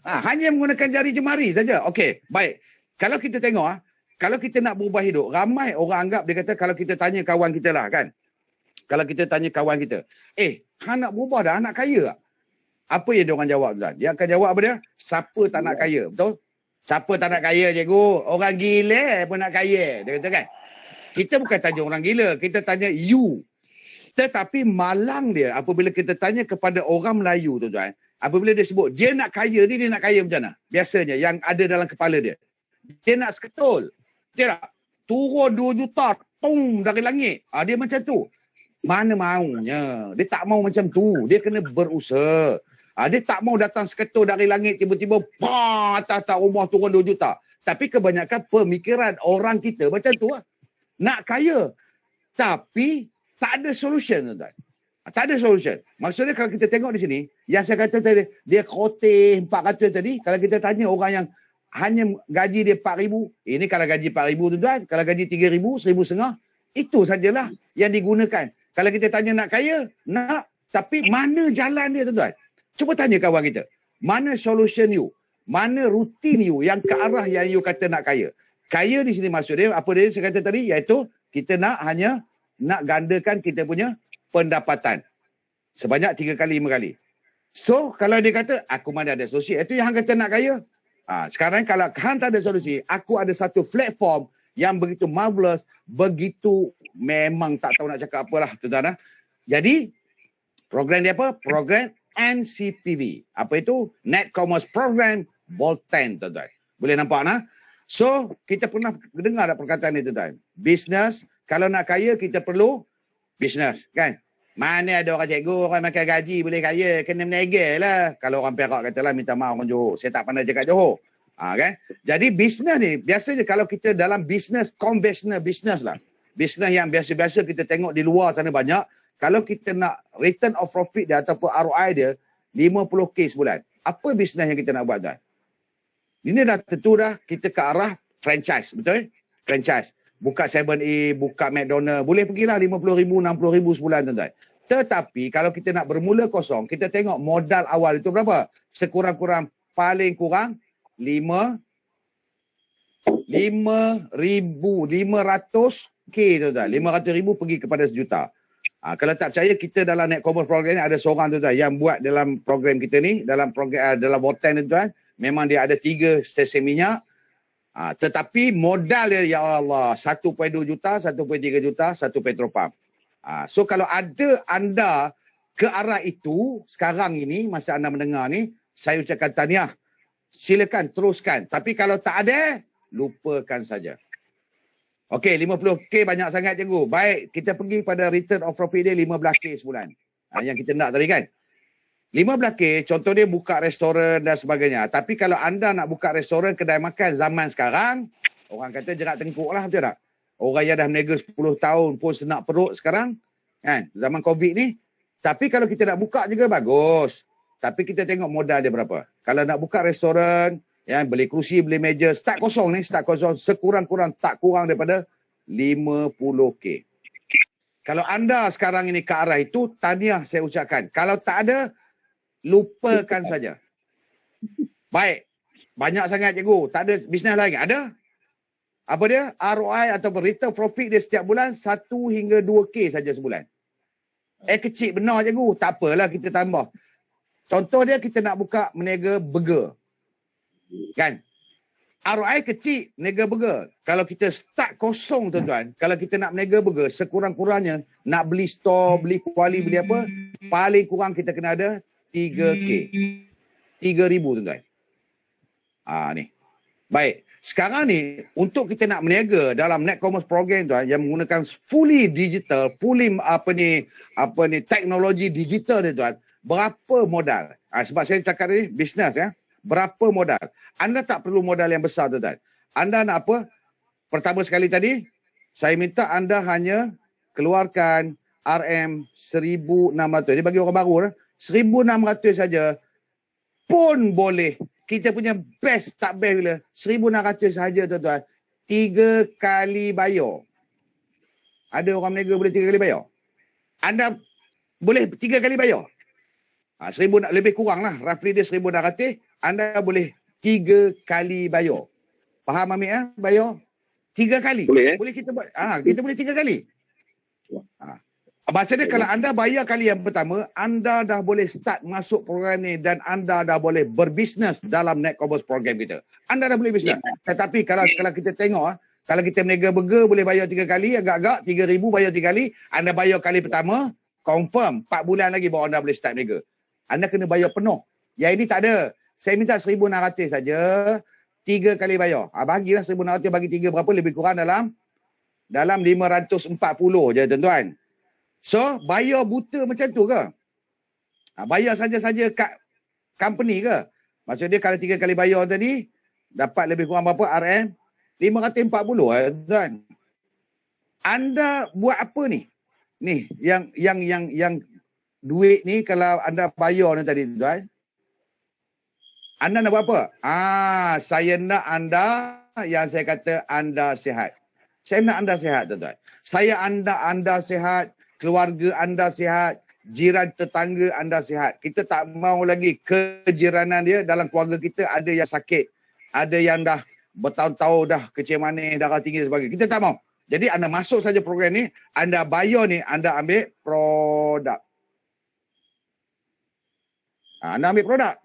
Hanya menggunakan jari jemari saja. Okey, baik. Kalau kita tengok, kalau kita nak berubah hidup, ramai orang anggap, dia kata kalau kita tanya kawan kita lah kan. Kalau kita tanya kawan kita, hang nak berubah dah, nak kaya tak? Apa yang dia orang jawab tuan? Dia akan jawab apa dia? Siapa tak nak kaya, betul? Siapa tak nak kaya, cikgu? Orang gila pun nak kaya, dia kata kan. Kita bukan tanya orang gila, kita tanya you. Tetapi malang dia apabila kita tanya kepada orang Melayu tuan-tuan, apabila dia sebut dia nak kaya ni, dia nak kaya macam mana? Biasanya yang ada dalam kepala dia. Dia nak seketul. Dia tak? Turun 2 juta, tung dari langit. Dia macam tu. Mana maunya. Dia tak mau macam tu. Dia kena berusaha. Dia tak mau datang seketul dari langit, tiba-tiba atas rumah turun 2 juta. Tapi kebanyakan pemikiran orang kita macam tu lah. Nak kaya. Tapi tak ada solution tuan-tuan. Tak ada solution. Maksudnya kalau kita tengok di sini, yang saya kata tadi, dia khoteh 400 tadi, kalau kita tanya orang yang hanya gaji dia 4,000. Ini kalau gaji 4,000 tuan-tuan. Kalau gaji 3,000, 1,500. Itu sajalah yang digunakan. Kalau kita tanya nak kaya, nak. Tapi mana jalan dia tuan-tuan? Cuba tanya kawan kita. Mana solution you? Mana rutin you yang ke arah yang you kata nak kaya? Kaya di sini maksud dia, apa dia saya kata tadi? Iaitu kita hanya nak gandakan kita punya pendapatan. Sebanyak 3 kali, 5 kali. So, kalau dia kata, aku mana ada solusi. Itu yang kata nak kaya. Sekarang kalau hang tak ada solusi, aku ada satu platform yang begitu marvelous, begitu memang tak tahu nak cakap apalah tuan-tuan. Jadi program dia apa? Program NCPV. Apa itu? Net Commerce Program Volten tuan-tuan. Boleh nampak nah? So kita pernah dengar ada perkataan ni tuan-tuan. Business, kalau nak kaya kita perlu business kan? Mana ada orang cikgu, orang makan gaji boleh kaya, kena meniaga lah. Kalau orang Perak katalah minta maaf orang Johor. Saya tak pandai cakap Johor. Kan? Jadi bisnes ni, biasanya kalau kita dalam bisnes, konvensional bisnes lah. Bisnes yang biasa-biasa kita tengok di luar sana banyak. Kalau kita nak return of profit dia ataupun ROI dia, 50k sebulan. Apa bisnes yang kita nak buat tuan? Ini dah tentu dah kita ke arah franchise, betul? Franchise. Buka 7A, buka McDonald, boleh pergilah 50,000, 60,000 sebulan tuan-tuan. Tetapi kalau kita nak bermula kosong, kita tengok modal awal itu berapa? Sekurang-kurang, paling kurang 500k tuan-tuan. 500,000 pergi kepada 1 juta. Kalau tak percaya, kita dalam Net Commerce Program ni ada seorang tuan-tuan yang buat dalam program kita ni, dalam program dalam Volten tuan-tuan, memang dia ada 3 stesen minyak. Tetapi modal dia, ya Allah, 1.2 juta, 1.3 juta, 1 petropam. So kalau ada anda ke arah itu, sekarang ini, masa anda mendengar ni, saya ucapkan tahniah. Silakan, teruskan. Tapi kalau tak ada, lupakan saja. Okey, 50k banyak sangat cikgu. Baik, kita pergi pada return of profit dia 15k sebulan. Yang kita nak tadi kan. 15k, contoh dia buka restoran dan sebagainya. Tapi kalau anda nak buka restoran, kedai makan zaman sekarang, orang kata jerat tengkuk lah, betul tak? Orang yang dah meniaga 10 tahun pun senak perut sekarang, kan? Zaman COVID ni. Tapi kalau kita nak buka juga bagus. Tapi kita tengok modal dia berapa. Kalau nak buka restoran, ya, beli kerusi, beli meja, start kosong ni, start kosong, sekurang-kurang tak kurang daripada 50k. Kalau anda sekarang ini ke arah itu, tahniah saya ucapkan. Kalau tak ada, lupakan saja. Baik. Banyak sangat cikgu. Tak ada bisnes lagi. Ada? Apa dia? ROI atau return profit dia setiap bulan 1 hingga 2k saja sebulan. Kecil benar cikgu. Tak apalah kita tambah. Contoh dia kita nak buka meniaga burger. Kan? ROI kecil meniaga burger. Kalau kita start kosong tuan-tuan. Kalau kita nak meniaga burger, sekurang-kurangnya nak beli store, beli kuali, beli apa. Paling kurang kita kena ada 3k. 3,000 tuan-tuan. Ni. Baik. Sekarang ni, untuk kita nak meniaga dalam Net Commerce Program tuan, yang menggunakan fully digital, fully teknologi digital ni tuan, berapa modal? Sebab saya cakap ni, bisnes ya. Berapa modal? Anda tak perlu modal yang besar tuan-tuan. Anda nak apa? Pertama sekali tadi, saya minta anda hanya keluarkan RM1,600. Dia bagi orang baru lah. 1,600 saja pun boleh. Kita punya best tak best bila 1,600 saja tuan-tuan. 3 kali bayar. Ada orang meniaga boleh 3 kali bayar? Anda boleh 3 kali bayar? 1,000 lebih kurang lah. Roughly dia 1,600. Anda boleh 3 kali bayar. Faham Amir bayar? 3 kali. Boleh Boleh kita buat. Kita boleh 3 kali. Maksudnya kalau anda bayar kali yang pertama, anda dah boleh start masuk program ni dan anda dah boleh berbisnes dalam Netcommerce program kita. Anda dah boleh bisnes. Tetapi kalau kita tengok, kalau kita meniaga burger boleh bayar 3 kali, agak-agak 3,000 bayar 3 kali. Anda bayar kali pertama, confirm 4 bulan lagi baru anda boleh start meniaga. Anda kena bayar penuh. Yang ini tak ada. Saya minta 1,600 saja, 3 kali bayar. Bagilah 1,600 bagi 3 berapa? Lebih kurang dalam 540 je tuan-tuan. So, bayar buta macam tu ke? Bayar saja-saja kat company ke? Maksudnya kalau 3 kali bayar tadi, dapat lebih kurang berapa? RM 540 tuan. Anda buat apa ni? Ni, yang duit ni kalau anda bayar ni tadi tuan. Anda nak buat apa? Saya nak anda, yang saya kata anda sihat. Saya nak anda sihat tuan-tuan. Saya anda sihat. Keluarga anda sihat, jiran tetangga anda sihat. Kita tak mau lagi kejiranan dia dalam keluarga kita ada yang sakit, ada yang dah bertahun-tahun dah kecil manis, darah tinggi dan sebagainya. Kita tak mau. Jadi anda masuk saja program ni, anda bayar ni, anda ambil produk. Anda ambil produk.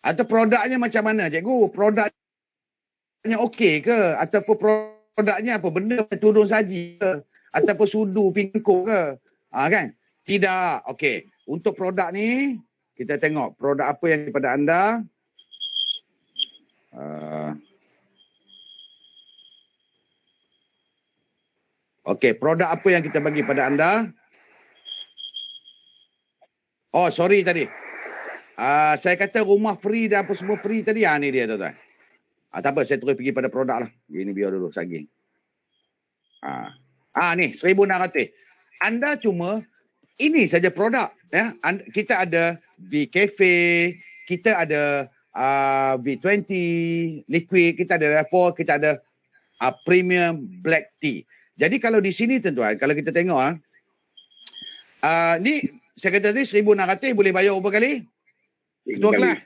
Atau produknya macam mana cikgu? Produknya okey ke? Ataupun produknya apa? Benda turun saji ke? Ataupun sudu pingkuk ke? Kan? Tidak. Okey. Untuk produk ni, kita tengok produk apa yang kepada anda. Okey, produk apa yang kita bagi pada anda? Oh, sorry tadi. Saya kata rumah free dan apa semua free tadi. Ni dia tuan-tuan. Tak apa, saya terus pergi pada produk lah. Ini biar dulu saging. Ni 1,600. Anda cuma ini saja produk ya. Kita ada V Cafe, kita ada V20 liquid, kita ada Repo, kita ada premium black tea. Jadi kalau di sini tuan-tuan, kalau kita tengok ni saya kata tadi 1,600 boleh bayar berapa kali? Ketua kelas.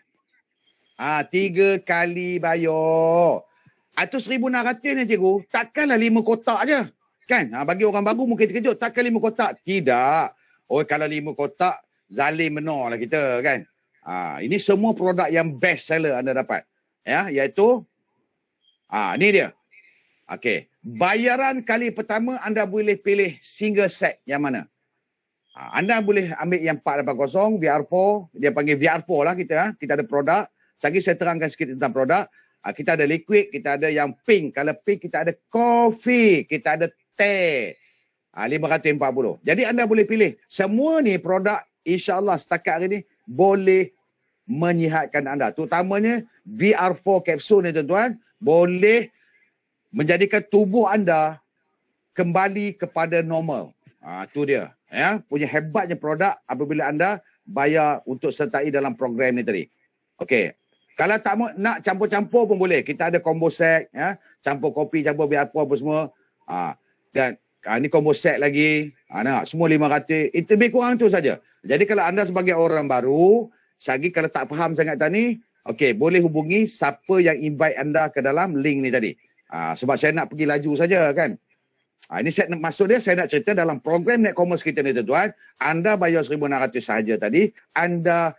3 kali bayar. Atau 1,600 ni cikgu, takkanlah 5 kotak je. Kan? Bagi orang baru mungkin terkejut. Takkan 5 kotak? Tidak. Oh, kalau 5 kotak, zalim benar lah kita kan. Ini semua produk yang best seller anda dapat. Ya, iaitu, ni dia. Okey. Bayaran kali pertama anda boleh pilih single set yang mana? Anda boleh ambil yang 480, VR4. Dia panggil VR4 lah kita. Kita ada produk. Lagi saya terangkan sikit tentang produk. Kita ada liquid, kita ada yang pink. Kalau pink, kita ada coffee, kita ada teh. 540. Jadi anda boleh pilih. Semua ni produk insya-Allah setakat hari ni boleh menyihatkan anda. Terutamanya VR4 kapsul ni tuan-tuan, boleh menjadikan tubuh anda kembali kepada normal. Tu dia. Ya, punya hebatnya produk apabila anda bayar untuk sertai dalam program ni tadi. Okey. Kalau tak mau nak campur-campur pun boleh. Kita ada combo set ya, campur kopi, campur VR4 apa semua. Dan ni combo set lagi. Semua 500. Itu lebih kurang tu saja. Jadi kalau anda sebagai orang baru, lagi kalau tak faham sangat tadi, okey, boleh hubungi siapa yang invite anda ke dalam link ni tadi. Sebab saya nak pergi laju saja kan. Ini saya nak masuk dia, saya nak cerita dalam program Netcommerce kita ni tuan-tuan. Anda bayar 1,600 sahaja tadi, anda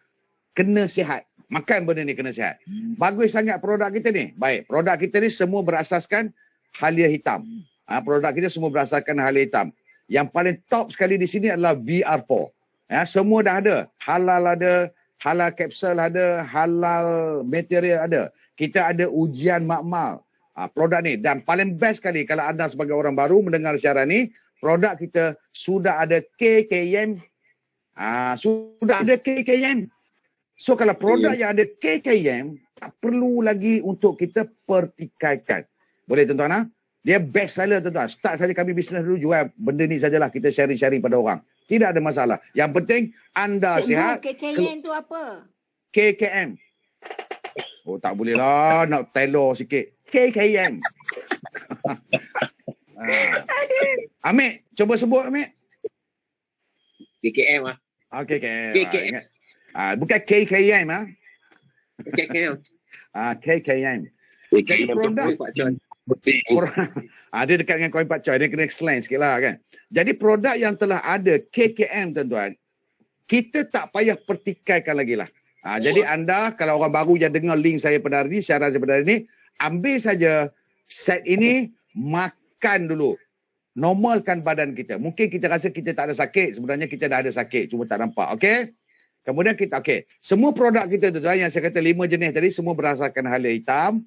kena sihat. Makan benda ni kena sihat. Bagus sangat produk kita ni. Baik, produk kita ni semua berasaskan halia hitam. Produk kita semua berasaskan halia hitam. Yang paling top sekali di sini adalah VR4. Ya, semua dah ada. Halal kapsul ada, halal material ada. Kita ada ujian makmal produk ni. Dan paling best sekali kalau anda sebagai orang baru mendengar siaran ni, produk kita sudah ada KKM. Sudah ada KKM. So kalau produk yang ada KKM, tak perlu lagi untuk kita pertikaikan. Boleh tuan-tuan? Dia best seller tuan-tuan. Start saja kami bisnes dulu, jual benda ni sajalah, kita sharing-sharing pada orang. Tidak ada masalah. Yang penting anda sihat. KKM tu apa? KKM. Oh, tak boleh lah. Nak telur sikit. KKM. Amir, cuba sebut Amir. KKM lah. KKM. KKM. Bukan KKM. KKM. KKM. Jadi produk. Dia dekat dengan koin Pak Choi. Dia kena slang sikit lah kan. Jadi produk yang telah ada KKM tuan-tuan, kita tak payah pertikaikan lagi lah. Jadi anda, kalau orang baru yang dengar link saya pada hari ini, siaran saya pada hari ini, ambil saja set ini, makan dulu. Normalkan badan kita. Mungkin kita rasa kita tak ada sakit, sebenarnya kita dah ada sakit, cuma tak nampak. Okey? Kemudian kita, semua produk kita tu yang saya kata 5 jenis tadi, semua berdasarkan halia hitam.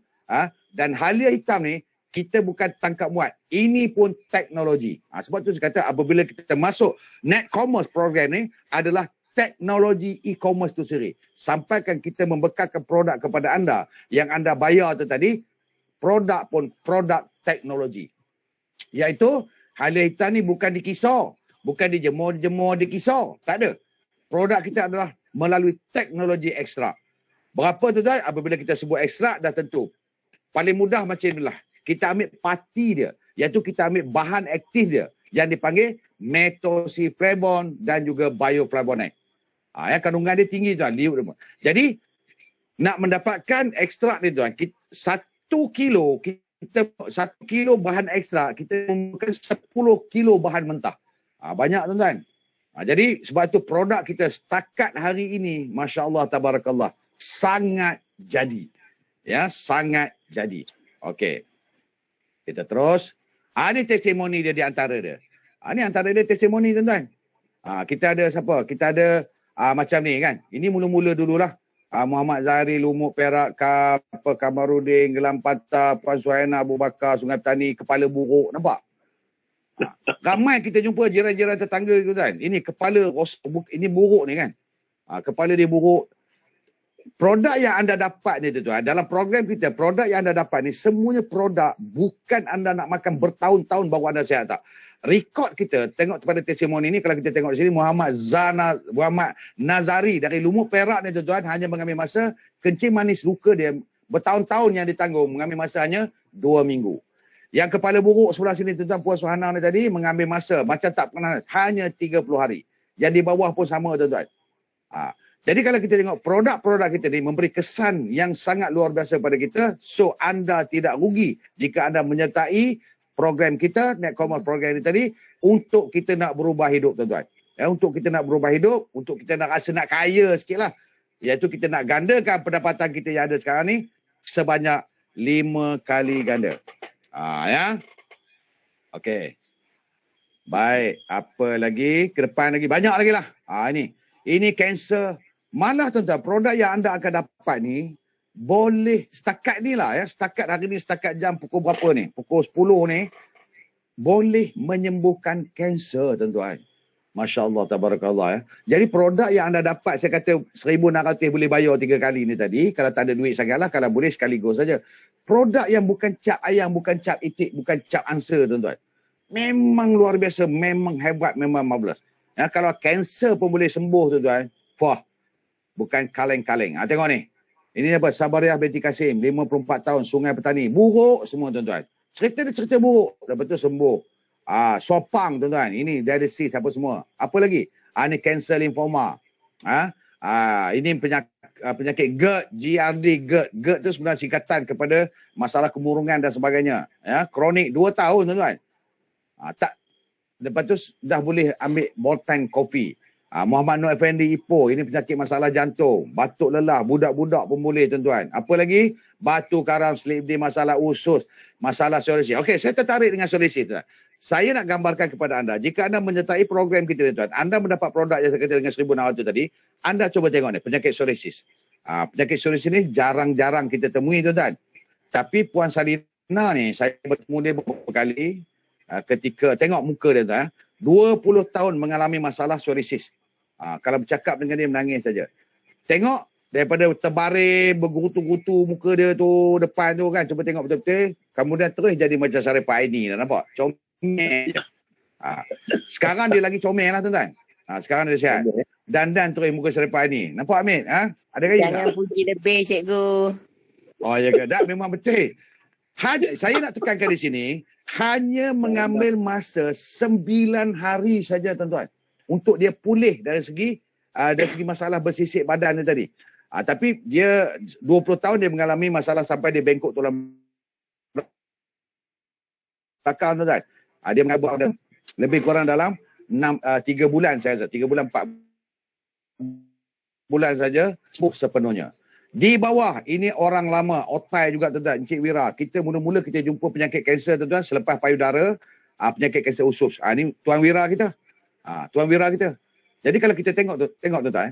Dan halia hitam ni, kita bukan tangkap muat. Ini pun teknologi. Sebab tu saya kata, apabila kita masuk net commerce program ni, adalah teknologi e-commerce tu sendiri. Sampaikan kita membekalkan produk kepada anda, yang anda bayar tu tadi, produk pun produk teknologi. Iaitu, halia hitam ni bukan dikisar. Bukan dijemur-jemur, dikisar. Tak ada. Produk kita adalah melalui teknologi ekstrak. Berapa tu tuan? Apabila kita sebut ekstrak, dah tentu. Paling mudah macam inilah. Kita ambil parti dia. Iaitu kita ambil bahan aktif dia. Yang dipanggil methoxyflavone dan juga bioflavonoid. Kandungan dia tinggi tuan. Jadi, nak mendapatkan ekstrak ni tuan, 1 kilo, 1 kilo bahan ekstrak, kita memerlukan 10 kilo bahan mentah. Banyak tuan-tuan. Jadi sebab itu produk kita setakat hari ini, Masya Allah, Tabarakallah, sangat jadi. Ya, sangat jadi. Okey. Kita terus. Ini testimoni dia di antara dia. Ini antara dia testimoni tuan-tuan. Kita ada siapa? Kita ada macam ni kan. Ini mula-mula dululah. Muhammad Zahri, Lumuk Perak, Kamarudin, Gelam Patah, Puan Suhaina, Abu Bakar, Sungai Petani, Kepala Buruk. Nampak? Ramai kita jumpa jiran-jiran tetangga tu kan. Ini kepala, ini buruk ni kan. Kepala dia buruk. Produk yang anda dapat ni tuan, dalam program kita, produk yang anda dapat ni semuanya produk, bukan anda nak makan bertahun-tahun baru anda sihat tak. Rekod kita, tengok pada testimoni ni, kalau kita tengok di sini, Muhammad Nazari dari Lumuk Perak ni tuan, hanya mengambil masa, kencing manis luka dia, bertahun-tahun yang ditanggung, mengambil masa hanya 2 minggu. Yang kepala buruk sebelah sini tuan, Puan Suhana ni tadi, mengambil masa, macam tak pernah, hanya 30 hari. Yang di bawah pun sama tuan. Jadi kalau kita tengok produk-produk kita ni memberi kesan yang sangat luar biasa pada kita, so anda tidak rugi jika anda menyertai program kita, net commerce program ini tadi, untuk kita nak berubah hidup tuan-tuan. Untuk kita nak berubah hidup, untuk kita nak rasa nak kaya sikit lah. Iaitu kita nak gandakan pendapatan kita yang ada sekarang ni sebanyak 5 kali ganda. Ya. Okey. Baik, apa lagi? Ke depan lagi, banyak lagi lah. Ini kanser. Malah tuan-tuan, produk yang anda akan dapat ni, boleh setakat ni lah ya, setakat hari ni, setakat jam pukul berapa ni, pukul 10 ni, boleh menyembuhkan kanser tuan-tuan. Masya Allah, Tabarakallah ya. Jadi produk yang anda dapat, saya kata 1,600 boleh bayar 3 kali ni tadi, kalau tak ada duit sangatlah, kalau boleh sekaligus saja. Produk yang bukan cap ayam, bukan cap itik, bukan cap angsa tuan-tuan. Memang luar biasa, memang hebat, memang marvelous. Ya, kalau kanser pun boleh sembuh tuan-tuan. Wah, bukan kaleng-kaleng. Tengok ni. Ini apa? Sabariah binti Kasim, 54 tahun, Sungai Petani. Buruk semua tuan-tuan. Cerita dia cerita buruk. Lepas tu sembuh. Sopang tuan-tuan. Ini dialisis apa semua. Apa lagi? Ini cancer lymphoma. Ini penyakit GERD, GRD, GERD. GERD tu sebenarnya singkatan kepada masalah kemurungan dan sebagainya. Ya, kronik 2 tahun tuan-tuan. Lepas tu dah boleh ambil Boltan Coffee. Muhammad Nur Effendi Ipoh, ini penyakit masalah jantung, batuk lelah, budak-budak pun boleh tuan-tuan. Apa lagi? Batu karam, slip disc, masalah usus, masalah psoriasis. Okey, saya tertarik dengan psoriasis tuan. Saya nak gambarkan kepada anda, jika anda menyertai program kita tuan, anda mendapat produk yang saya kata dengan 1,600 tadi, anda cuba tengok ni, penyakit psoriasis. Penyakit psoriasis ni jarang-jarang kita temui tuan-tuan. Tapi Puan Salina ni, saya bertemu dia beberapa kali, ketika tengok muka dia tuan, 20 tahun mengalami masalah psoriasis. Kalau bercakap dengan dia menangis saja. Tengok daripada terbaring, bergutu-gutu muka dia tu, depan tu kan, cuba tengok betul-betul. Kemudian terus jadi macam Saripah Aini, dah nampak? Comel. Sekarang dia lagi comel lah tuan-tuan. Sekarang dia sihat. Dandan terus muka Saripah Aini. Nampak Amin? Ada gaya Jangan tak? puji lebih, cikgu. Oh ya ke? Tak, memang betul. Saya nak tekankan di sini, hanya mengambil masa 9 hari saja tuan-tuan. Untuk dia pulih dari segi masalah bersisik badan dia tadi. Tapi dia 20 tahun dia mengalami masalah sampai dia bengkok tulang belakang tuan-tuan. Dia mengabuh lebih kurang dalam 3 bulan saya rasa. 3 bulan 4 bulan saja sembuh sepenuhnya. Di bawah ini orang lama, otai juga tuan-tuan, Encik Wira. Kita mula-mula kita jumpa penyakit kanser tuan-tuan selepas payudara, penyakit kanser usus. Ini Tuan Wira kita. Tuan Wira kita. Jadi kalau kita tengok tuan-tuan,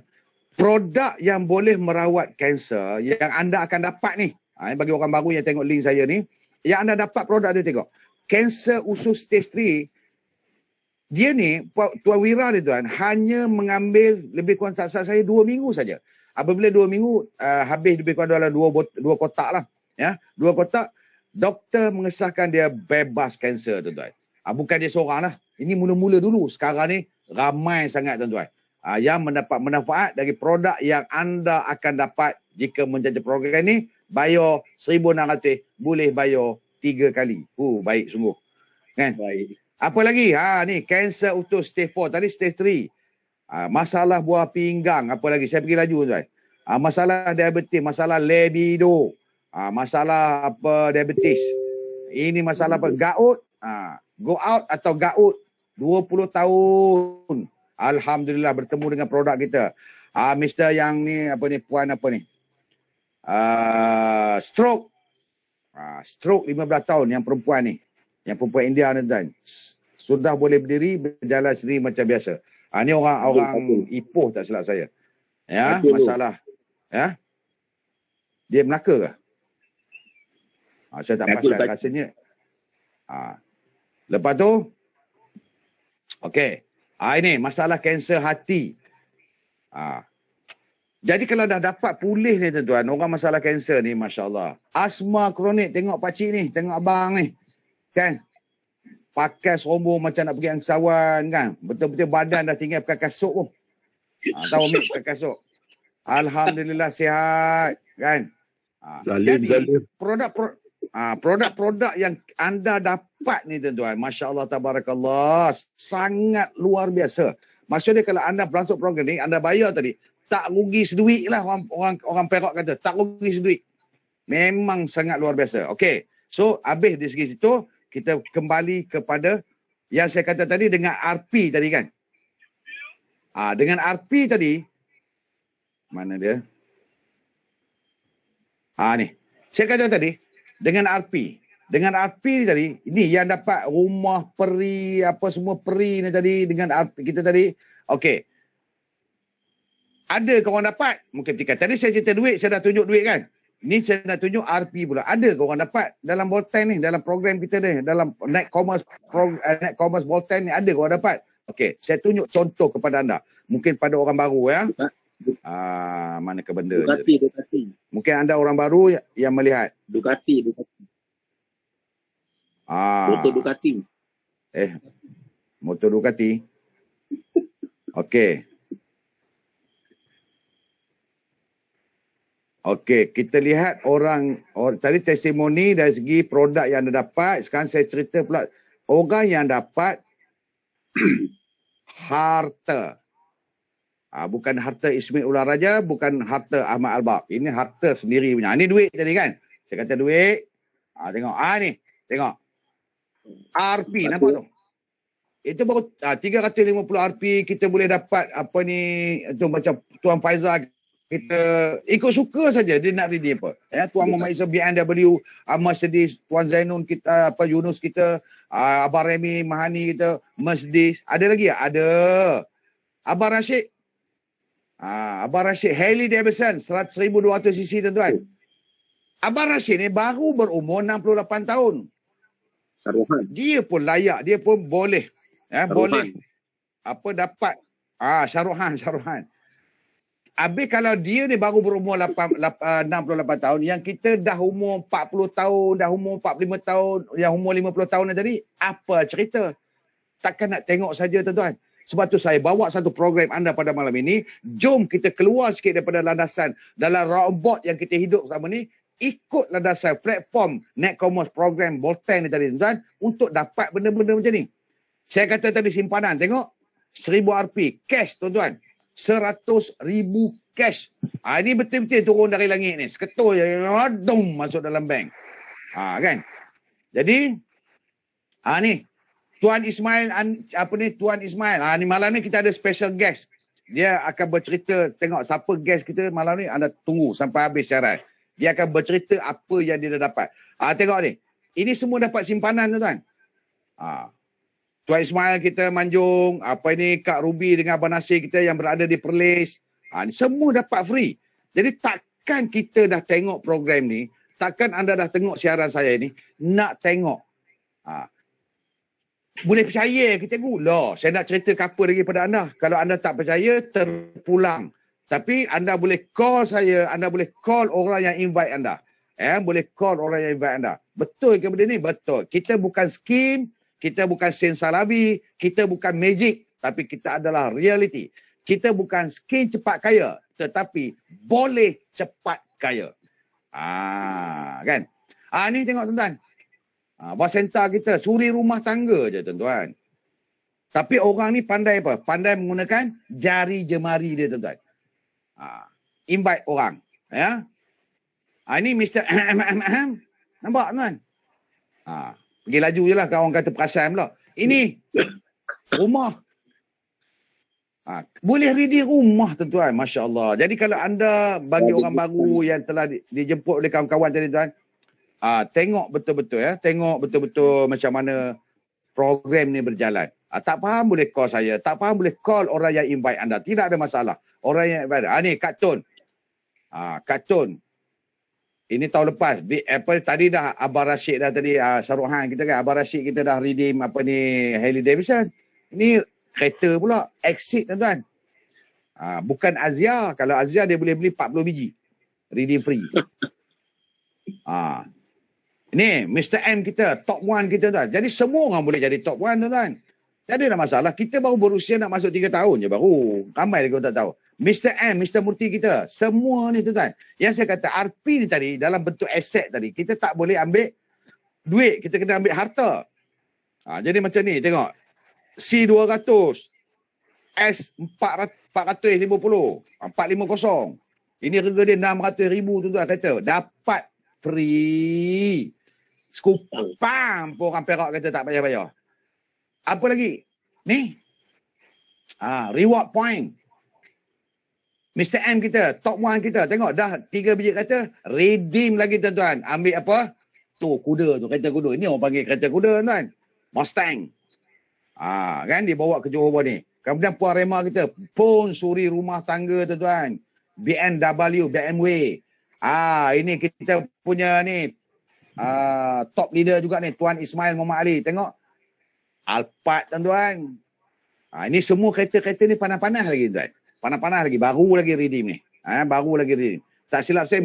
produk yang boleh merawat kanser yang anda akan dapat ni, bagi orang baru yang tengok link saya ni, yang anda dapat produk dia tengok. Kanser usus stage 3, dia ni, Tuan Wira ni tuan, hanya mengambil lebih kurang tak salah saya 2 minggu saja. Apabila 2 minggu, habis lebih kurang dalam 2 kotak lah. Ya, 2 kotak, doktor mengesahkan dia bebas kanser tuan-tuan. Bukan dia seorang lah. Ini mula-mula dulu. Sekarang ni ramai sangat tuan-tuan. Yang mendapat manfaat dari produk yang anda akan dapat jika menjadi program ni, bayar 1,600, boleh bayar 3 kali. Baik sungguh. Kan? Baik. Apa lagi? Ni kanser utus stage 4, tadi stage 3. Masalah buah pinggang, apa lagi? Saya pergi laju tuan. Masalah diabetes, masalah libido, masalah apa diabetes. Ini masalah apa? Gout, go out atau gout 20 tahun. Alhamdulillah bertemu dengan produk kita. Mister yang ni apa ni, puan apa ni? Stroke. Stroke 15 tahun yang perempuan ni. Yang perempuan India ni tuan. Sudah boleh berdiri, berjalan sendiri macam biasa. Ni orang Ipoh tak silap saya. Ya, masalah. Ya. Dia Melaka ke? Saya tak pasti rasanya. Lepas tu, okey. Ini masalah kanser hati. Jadi kalau dah dapat pulih ni tuan-tuan, orang masalah kanser ni, Masya Allah. Asma kronik, tengok pakcik ni, tengok abang ni. Kan? Pakai serombong macam nak pergi angsawan kan. Betul-betul badan dah tinggal pakai kasut pun. Tahu Mik pakai kasut. Alhamdulillah sihat kan. Jadi produk-produk yang anda dapat ni tuan-tuan, Masya Allah tabarakallah, sangat luar biasa. Maksudnya kalau anda masuk program ni, anda bayar tadi, tak rugi seduit lah, orang Perak kata, tak rugi seduit. Memang sangat luar biasa. Okey. So habis di segi situ, kita kembali kepada yang saya kata tadi dengan RP tadi kan. Dengan RP tadi, mana dia? Ni. Saya kata tadi, dengan RP. Dengan RP tadi, ini yang dapat rumah peri, apa semua peri ni tadi, dengan RP kita tadi. Okey. Ada korang dapat? Mungkin tiga. Tadi saya cerita duit, saya dah tunjuk duit kan? Ni saya nak tunjuk RP pula. Ada korang dapat dalam Bolten ni, dalam program kita ni, dalam Net Commerce Bolten ni, ada korang dapat. Okey, saya tunjuk contoh kepada anda. Mungkin pada orang baru ya. Mana ke benda? Ducati. Mungkin anda orang baru yang melihat. Ducati. Motor Ducati. Motor Ducati. Okey. Okey, kita lihat tadi testimoni dari segi produk yang anda dapat. Sekarang saya cerita pula orang yang dapat harta. Bukan harta Ismail Ular Raja, bukan harta Ahmad Albab. Ini harta sendiri punya. Ini duit tadi kan? Saya kata duit. Tengok. Ni. Tengok. RP, nampak tu? Itu baru 350 RP kita boleh dapat apa ni, tu macam Tuan Faizal, kita ikut suka saja dia nak redeem apa. Ya, Tuan Muhammad Isa BMW, Mercedes, Tuan Zainun kita, apa Yunus kita, Abang Remy Mahani kita, Mercedes. Ada lagi ya? Ada. Abang Rashid. Abang Rashid Harley Davidson 100,200cc tuan-tuan. Abang Rashid ni baru berumur 68 tahun. Saruhan. Dia pun layak, dia pun boleh. Ya, Saruhan. boleh. Apa dapat? Syaruhan. Habis kalau dia ni baru berumur 68 tahun, yang kita dah umur 40 tahun, dah umur 45 tahun, yang umur 50 tahun ni tadi, apa cerita? Takkan nak tengok saja tuan-tuan. Sebab tu saya bawa satu program anda pada malam ini, jom kita keluar sikit daripada landasan dalam robot yang kita hidup selama ni, ikut landasan platform Netcommerce program Bolten ni tadi tuan-tuan, untuk dapat benda-benda macam ni. Saya kata tadi simpanan, tengok 1000 Rp cash tuan-tuan. 100,000 cash. Ini betul-betul turun dari langit ni. Seketul je, dum, masuk dalam bank. Kan? Jadi, ni Tuan Ismail, Tuan Ismail. Ni malam ni kita ada special guest. Dia akan bercerita, tengok siapa guest kita malam ni, anda tunggu sampai habis siaran. Dia akan bercerita apa yang dia dah dapat. Tengok ni. Ini semua dapat simpanan tuan-tuan. Tuan Ismail kita Manjung, Kak Ruby dengan Abang Nasir kita yang berada di Perlis. Ni semua dapat free. Jadi takkan kita dah tengok program ni, takkan anda dah tengok siaran saya ni, nak tengok. Boleh percaya kita gula. Saya nak cerita apa lagi pada anda. Kalau anda tak percaya, terpulang. Tapi anda boleh call saya, anda boleh call orang yang invite anda. Boleh call orang yang invite anda. Betul ke benda ni? Betul. Kita bukan skim, kita bukan sensalabi, kita bukan magic, tapi kita adalah reality. Kita bukan skim cepat kaya, tetapi boleh cepat kaya. Kan? Ni tengok tuan-tuan. Bos senta kita, suri rumah tangga je tuan-tuan. Tapi orang ni pandai apa? Pandai menggunakan jari jemari dia tuan-tuan. Invite orang. Ya? Ini Mr. Nampak tuan? Pergi laju je lah kalau orang kata perasan pula. Ini rumah. Boleh ready rumah tuan-tuan. Masya Allah. Jadi kalau anda bagi orang baru yang telah dijemput oleh kawan-kawan tadi tuan, tengok betul-betul ya. Tengok betul-betul macam mana program ni berjalan. Tak faham boleh call saya. Tak faham boleh call orang yang invite anda. Tidak ada masalah. Orang yang invite. Ni Kak Tun. Kak Tun. Ini tahun lepas. Tadi dah Abang Rashid dah tadi, Saruhan kita kan. Abang Rashid kita dah redeem Harley Davidson. Ini kereta pula. Exit tuan-tuan. Bukan Azia. Kalau Azia dia boleh beli 40 biji. Redeem free. Ini Mr. M kita. Top 1 kita tuan. Jadi semua orang boleh jadi top 1 tuan-tuan. Tak ada masalah. Kita baru berusia nak masuk 3 tahun je baru. Ramai lagi orang tak tahu. Mr. M, Mr. Murti kita, semua ni tuan-tuan. Yang saya kata RP ni tadi dalam bentuk aset tadi, kita tak boleh ambil duit, kita kena ambil harta. Jadi macam ni, tengok. C200, S450, 450. Ini harga dia 600,000 tuan-tuan kata. Dapat free. Skupam pun orang Perak kata tak payah-payah. Apa lagi? Ni. Reward point. Mr. M kita, top 1 kita. Tengok dah 3 biji kata, redeem lagi tuan-tuan. Ambil apa? Tu kuda tu, kereta kuda. Ini orang panggil kereta kuda tuan. Mustang. Kan dia bawa ke Johor ni. Kemudian Puan Rema kita, pun suri rumah tangga tuan-tuan. BMW. Ini kita punya ni top leader juga ni, Tuan Ismail Muhammad Ali. Tengok. Alphard tuan-tuan. Ini semua kereta-kereta ni panas-panas lagi tuan. Panas-panas lagi. Baru lagi redeem ni. Baru lagi redeem. Tak silap saya,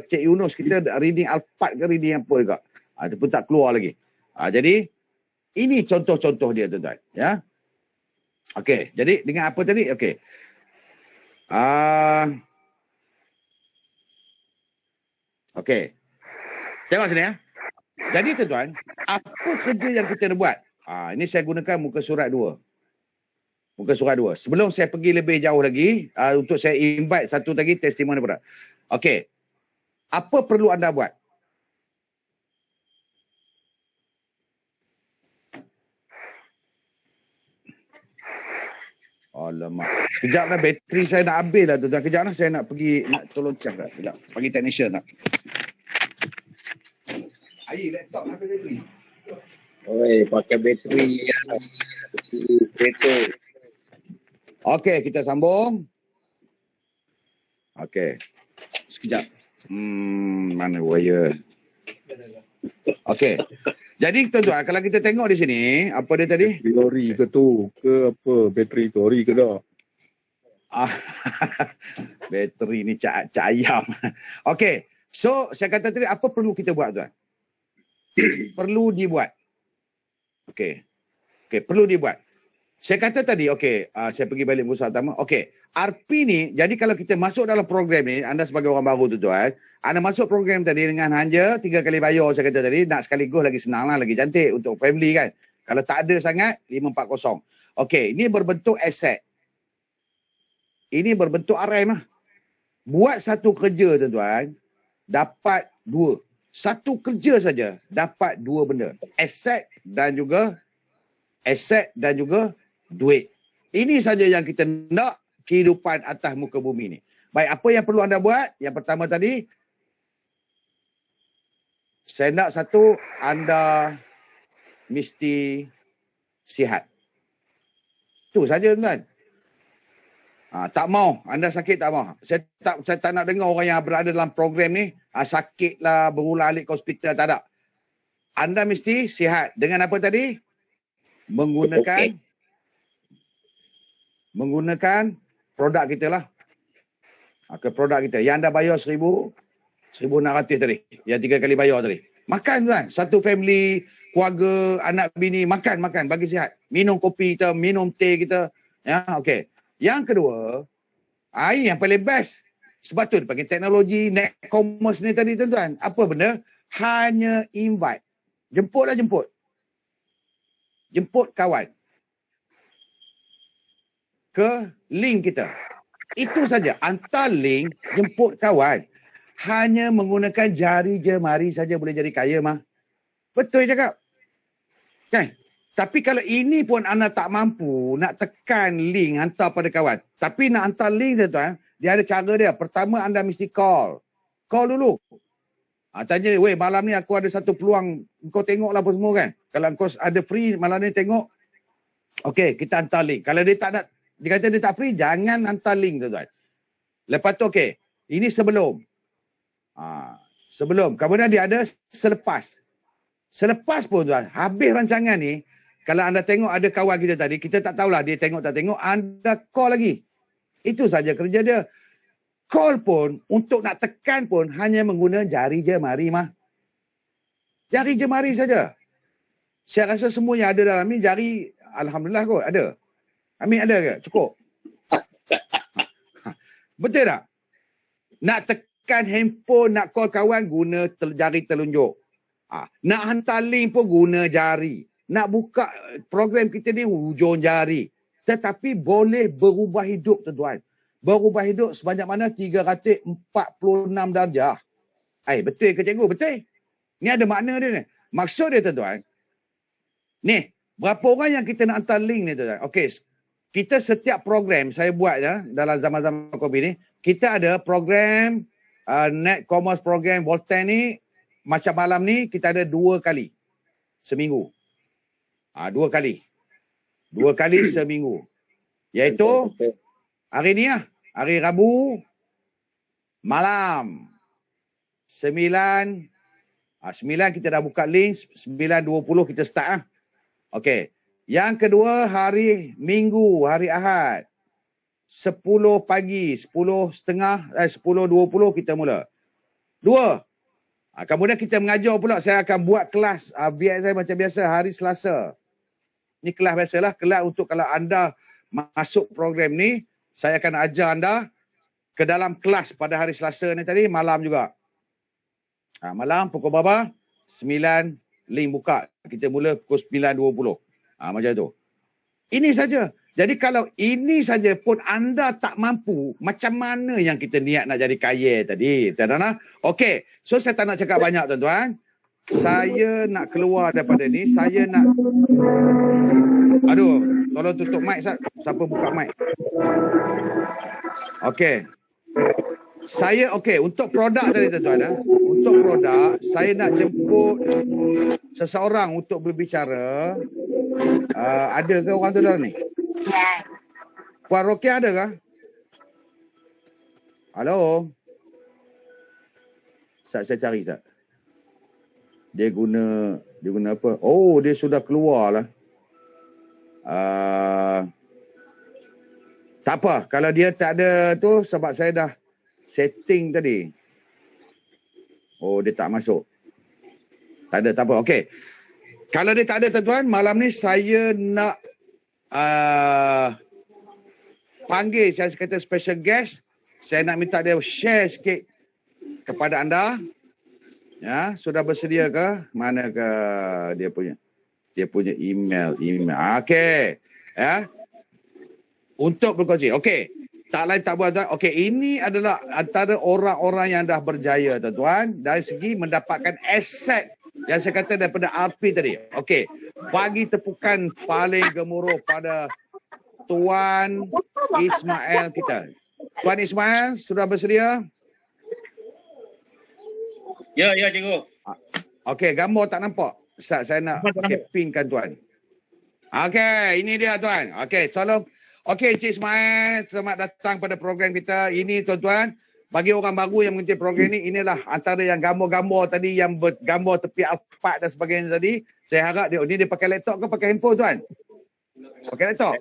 Cik Yunus kita reading Alphard ke reading apa juga. Itu pun tak keluar lagi. Jadi, ini contoh-contoh dia tuan-tuan. Ya. Okey. Jadi, dengan apa tadi? Okey. Okey. Tengok sini ya. Jadi tuan-tuan, apa kerja yang kita nak buat? Ini saya gunakan muka surat 2. Muka surat 2. Sebelum saya pergi lebih jauh lagi, untuk saya invite satu lagi testimoni pula. Okey. Apa perlu anda buat? Alamak. Sekejap lah, bateri saya nak habis lah tuan-tuan. Sekejap lah, saya nak pergi, nak tolong cek lah. Sekejap. Bagi technician tak. Air laptop habis bateri. Pakai bateri yang kereta. Okey, kita sambung. Okey. Sekejap. Mana wire? Okey. Jadi tuan-tuan, kalau kita tengok di sini, apa dia tadi? Lori ke tu, ke apa, bateri tu, lori ke tak? Ah, bateri ni cak ayam. Okey. So, saya kata tadi, apa perlu kita buat tuan? Perlu dibuat. Okey. Okey, perlu dibuat. Saya kata tadi, okey, saya pergi balik musa utama. Okey, RP ni, jadi kalau kita masuk dalam program ni, anda sebagai orang baru tu tuan, anda masuk program tadi dengan hanya 3 kali bayar, saya kata tadi, nak sekaligus lagi senang lah, lagi cantik untuk family kan. Kalau tak ada sangat, 540. Okey, ini berbentuk aset. Ini berbentuk RM lah. Buat satu kerja tuan-tuan, dapat 2. Satu kerja saja dapat 2 benda. Aset dan juga duit. Ini saja yang kita nak kehidupan atas muka bumi ni. Baik, apa yang perlu anda buat? Yang pertama tadi, saya nak satu, anda mesti sihat. Itu saja tuan. Tak mau, anda sakit tak mau. Saya tak nak dengar orang yang berada dalam program ni sakitlah, berulang-alik ke hospital, tak ada. Anda mesti sihat. Dengan apa tadi? Menggunakan produk kita lah. Ke produk kita. Yang anda bayar 1,600 tadi. Yang 3 kali bayar tadi. Makan tuan. Satu family, keluarga, anak bini, makan. Bagi sihat. Minum kopi kita, minum teh kita. Ya, okey. Yang kedua, yang paling best. Sebab tu pakai teknologi, net commerce ni tadi tuan-tuan. Apa benda? Hanya invite. Jemput. Jemput kawan. Ke link kita. Itu saja. Hantar link, jemput kawan. Hanya menggunakan jari jemari saja boleh jadi kaya mah. Betul cakap. Kan? Tapi kalau ini pun anda tak mampu nak tekan link hantar pada kawan. Tapi nak hantar link tuan-tuan, dia ada cara dia. Pertama anda mesti call. Call dulu. Tanya, weh malam ni aku ada satu peluang. Kau tengoklah apa semua kan. Kalau kau ada free malam ni tengok. Okey, kita hantar link. Kalau dia tak nak, dia kata dia tak free, jangan hantar link tuan-tuan. Lepas tu okey, ini sebelum. Sebelum. Kemudian dia ada selepas. Selepas pun tuan, habis rancangan ni, kalau anda tengok ada kawan kita tadi, kita tak tahulah dia tengok tak tengok, anda call lagi. Itu saja kerja dia. Call pun, untuk nak tekan pun, hanya menggunakan jari jemari mah. Jari jemari saja. Saya rasa semua yang ada dalam ni jari, alhamdulillah kot, ada. Amin ada ke? Cukup? Betul tak? Nak tekan handphone, nak call kawan, guna jari telunjuk. Nak hantar link pun guna jari. Nak buka program kita ni hujung jari. Tetapi boleh berubah hidup tuan-tuan. Berubah hidup sebanyak mana? 346 darjah. Betul ke cikgu? Betul. Ni ada makna dia ni. Maksud dia tuan-tuan. Ni, berapa orang yang kita nak hantar link ni tuan-tuan? Okey, kita setiap program saya buat dalam zaman-zaman COVID ni, kita ada program net commerce program Voltan ni, macam malam ni kita ada 2 kali seminggu. 2 kali. 2 kali seminggu. Iaitu hari ni hari Rabu malam 9 kita dah buka link, 9.20 kita start Okey. Yang kedua hari Minggu, hari Ahad. 10 pagi, 10.30, 10.20 kita mula. 2. Kemudian kita mengajar pula, saya akan buat kelas biar saya macam biasa hari Selasa. Ini kelas biasalah, kelas untuk kalau anda masuk program ni, saya akan ajar anda ke dalam kelas pada hari Selasa ni tadi, malam juga. Malam pukul berapa? 9, link buka. Kita mula pukul 9.20. Macam tu. Ini saja. Jadi kalau ini saja pun anda tak mampu, macam mana yang kita niat nak jadi kaya tadi? Okey. So saya tak nak cakap banyak tuan-tuan. Saya nak keluar daripada ni. Saya nak... Aduh, tolong tutup mic. Siapa buka mic? Okey. Untuk produk tadi tuan-tuan. Untuk produk, saya nak jemput seseorang untuk berbicara. Ada ke orang tu dalam ni? Puan Rokia ada ke? Halo? Saya cari tak? Dia guna apa? Oh, dia sudah keluar lah. Tak apa, kalau dia tak ada tu sebab saya dah setting tadi. Oh, dia tak masuk. Tak ada, tak apa. Okey. Kalau dia tak ada tuan-tuan, malam ni saya nak panggil, saya kata special guest. Saya nak minta dia share sikit kepada anda. Ya, sudah bersedia ke? Mana ke dia punya? Dia punya email. Okey. Ya. Untuk berkongsi. Okey. Tak lain tak buat tuan. Okey, ini adalah antara orang-orang yang dah berjaya tuan-tuan dari segi mendapatkan aset yang saya kata daripada RP tadi. Okey. Bagi tepukan paling gemuruh pada Tuan Ismail kita. Tuan Ismail sudah bersedia? Ya, cikgu. Okey, gambar tak nampak. Ustaz, saya nak pinkan tuan. Okey, ini dia tuan. Okey, tolong. Okey, Cik Ismail, selamat datang pada program kita. Ini tuan-tuan, bagi orang baru yang mengikuti program ini, inilah antara yang gambar-gambar tadi, yang bergambar tepi alpat dan sebagainya tadi. Saya harap dia pakai laptop ke pakai handphone tuan? Pakai laptop?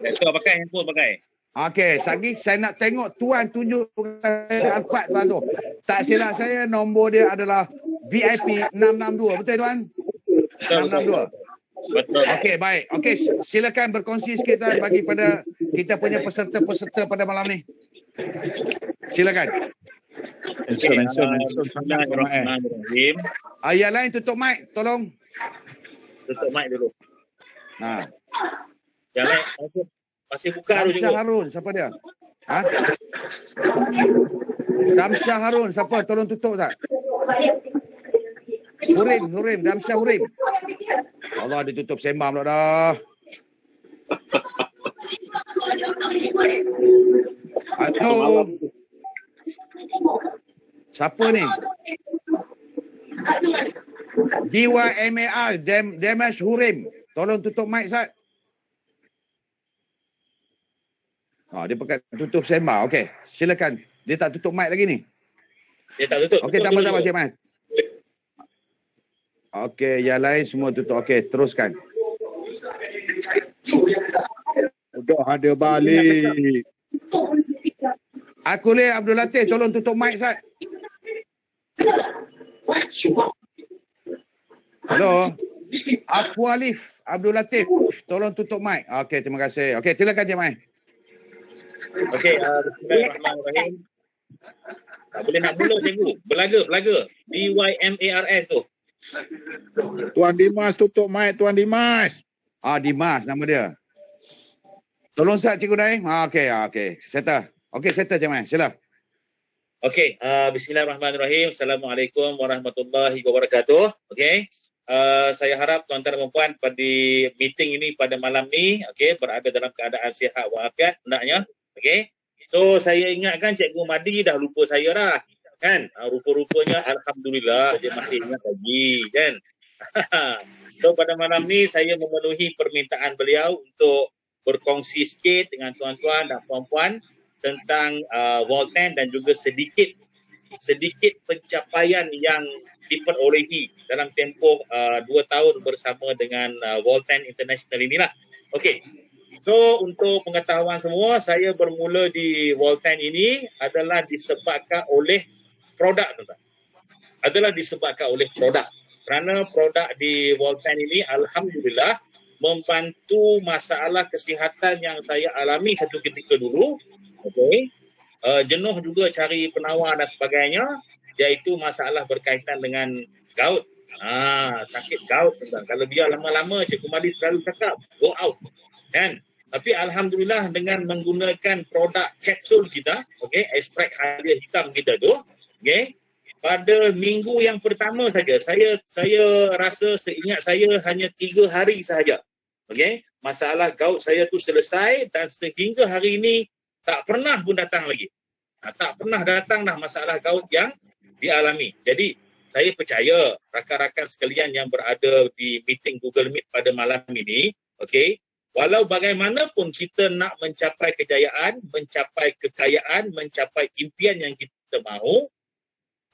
Laptop pakai, handphone pakai. Okey, lagi saya nak tengok tuan tunjuk alpat tuan tu. Tak silap saya, nombor dia adalah VIP 662. Betul tuan? 662. Betul. Okey, baik. Okey, silakan berkongsi sikit tuan bagi pada kita punya peserta-peserta pada malam ni. Silakan. Bismillahirrahmanirrahim. Yang lain tutup mic, tolong. Tutup mic dulu. Ha. Yang lain masih buka dulu Damsyah cikgu. Harun, siapa dia? Ha? Damsyah Harun, siapa? Tolong tutup tak? Hurim, Damsyah Hurim. Allah, ditutup sembang pula dah. Halo. Siapa ni? DYMAR, Demesh Hurim. Tolong tutup mic, Sat. Dia pakai tutup sembang. Okey, silakan. Dia tak tutup mic lagi ni. Dia tak tutup. Okey, tambah Cik Man. Okey, yang lain semua tutup. Okey, teruskan. Udah ada balik. Aku Abdul Latif, tolong tutup mic, Sat. Halo. Aku Alif Abdul Latif, tolong tutup mic. Okey, terima kasih. Okey, silakan Cik Man. Okey, bismillahirrahmanirrahim. Boleh nak mula cikgu? Belaga. DYMARS tu. Tuan Dimas tutup mic, Tuan Dimas. Dimas nama dia. Tolong Sat Cikgu Daim. Okey. Settle. Okey, settle Cik Man. Sila. Okey, bismillahirrahmanirrahim. Assalamualaikum warahmatullahi wabarakatuh. Okey. Saya harap tuan-tuan dan puan pada meeting ini pada malam ni berada dalam keadaan sihat walafiat hendaknya. Okey. So saya ingatkan Cikgu Madi dah lupa saya dah. Kan? Rupa-rupanya alhamdulillah dia masih ingat lagi kan. So pada malam ni saya memenuhi permintaan beliau untuk berkongsi sikit dengan tuan-tuan dan puan-puan tentang Volten dan juga sedikit pencapaian yang diperolehi dalam tempoh 2 tahun bersama dengan Volten International inilah. Okey. So untuk pengetahuan semua, saya bermula di Volten ini adalah disebabkan oleh produk tuan-tuan. Kerana produk di Volten ini alhamdulillah membantu masalah kesihatan yang saya alami satu ketika dulu. Okey. Jenuh juga cari penawar dan sebagainya, iaitu masalah berkaitan dengan gout. Sakit gout tuan-tuan. Kalau dia lama-lama Cikgu Madi selalu cakap go out. Kan? Tapi alhamdulillah dengan menggunakan produk kapsul kita, ekstrak halia hitam kita tu, pada minggu yang pertama saja saya rasa seingat saya hanya 3 hari sahaja. Masalah gout saya tu selesai dan sehingga hari ini tak pernah pun datang lagi. Tak pernah datang dah masalah gout yang dialami. Jadi saya percaya rakan-rakan sekalian yang berada di meeting Google Meet pada malam ini, walau bagaimanapun kita nak mencapai kejayaan, mencapai kekayaan, mencapai impian yang kita mahu,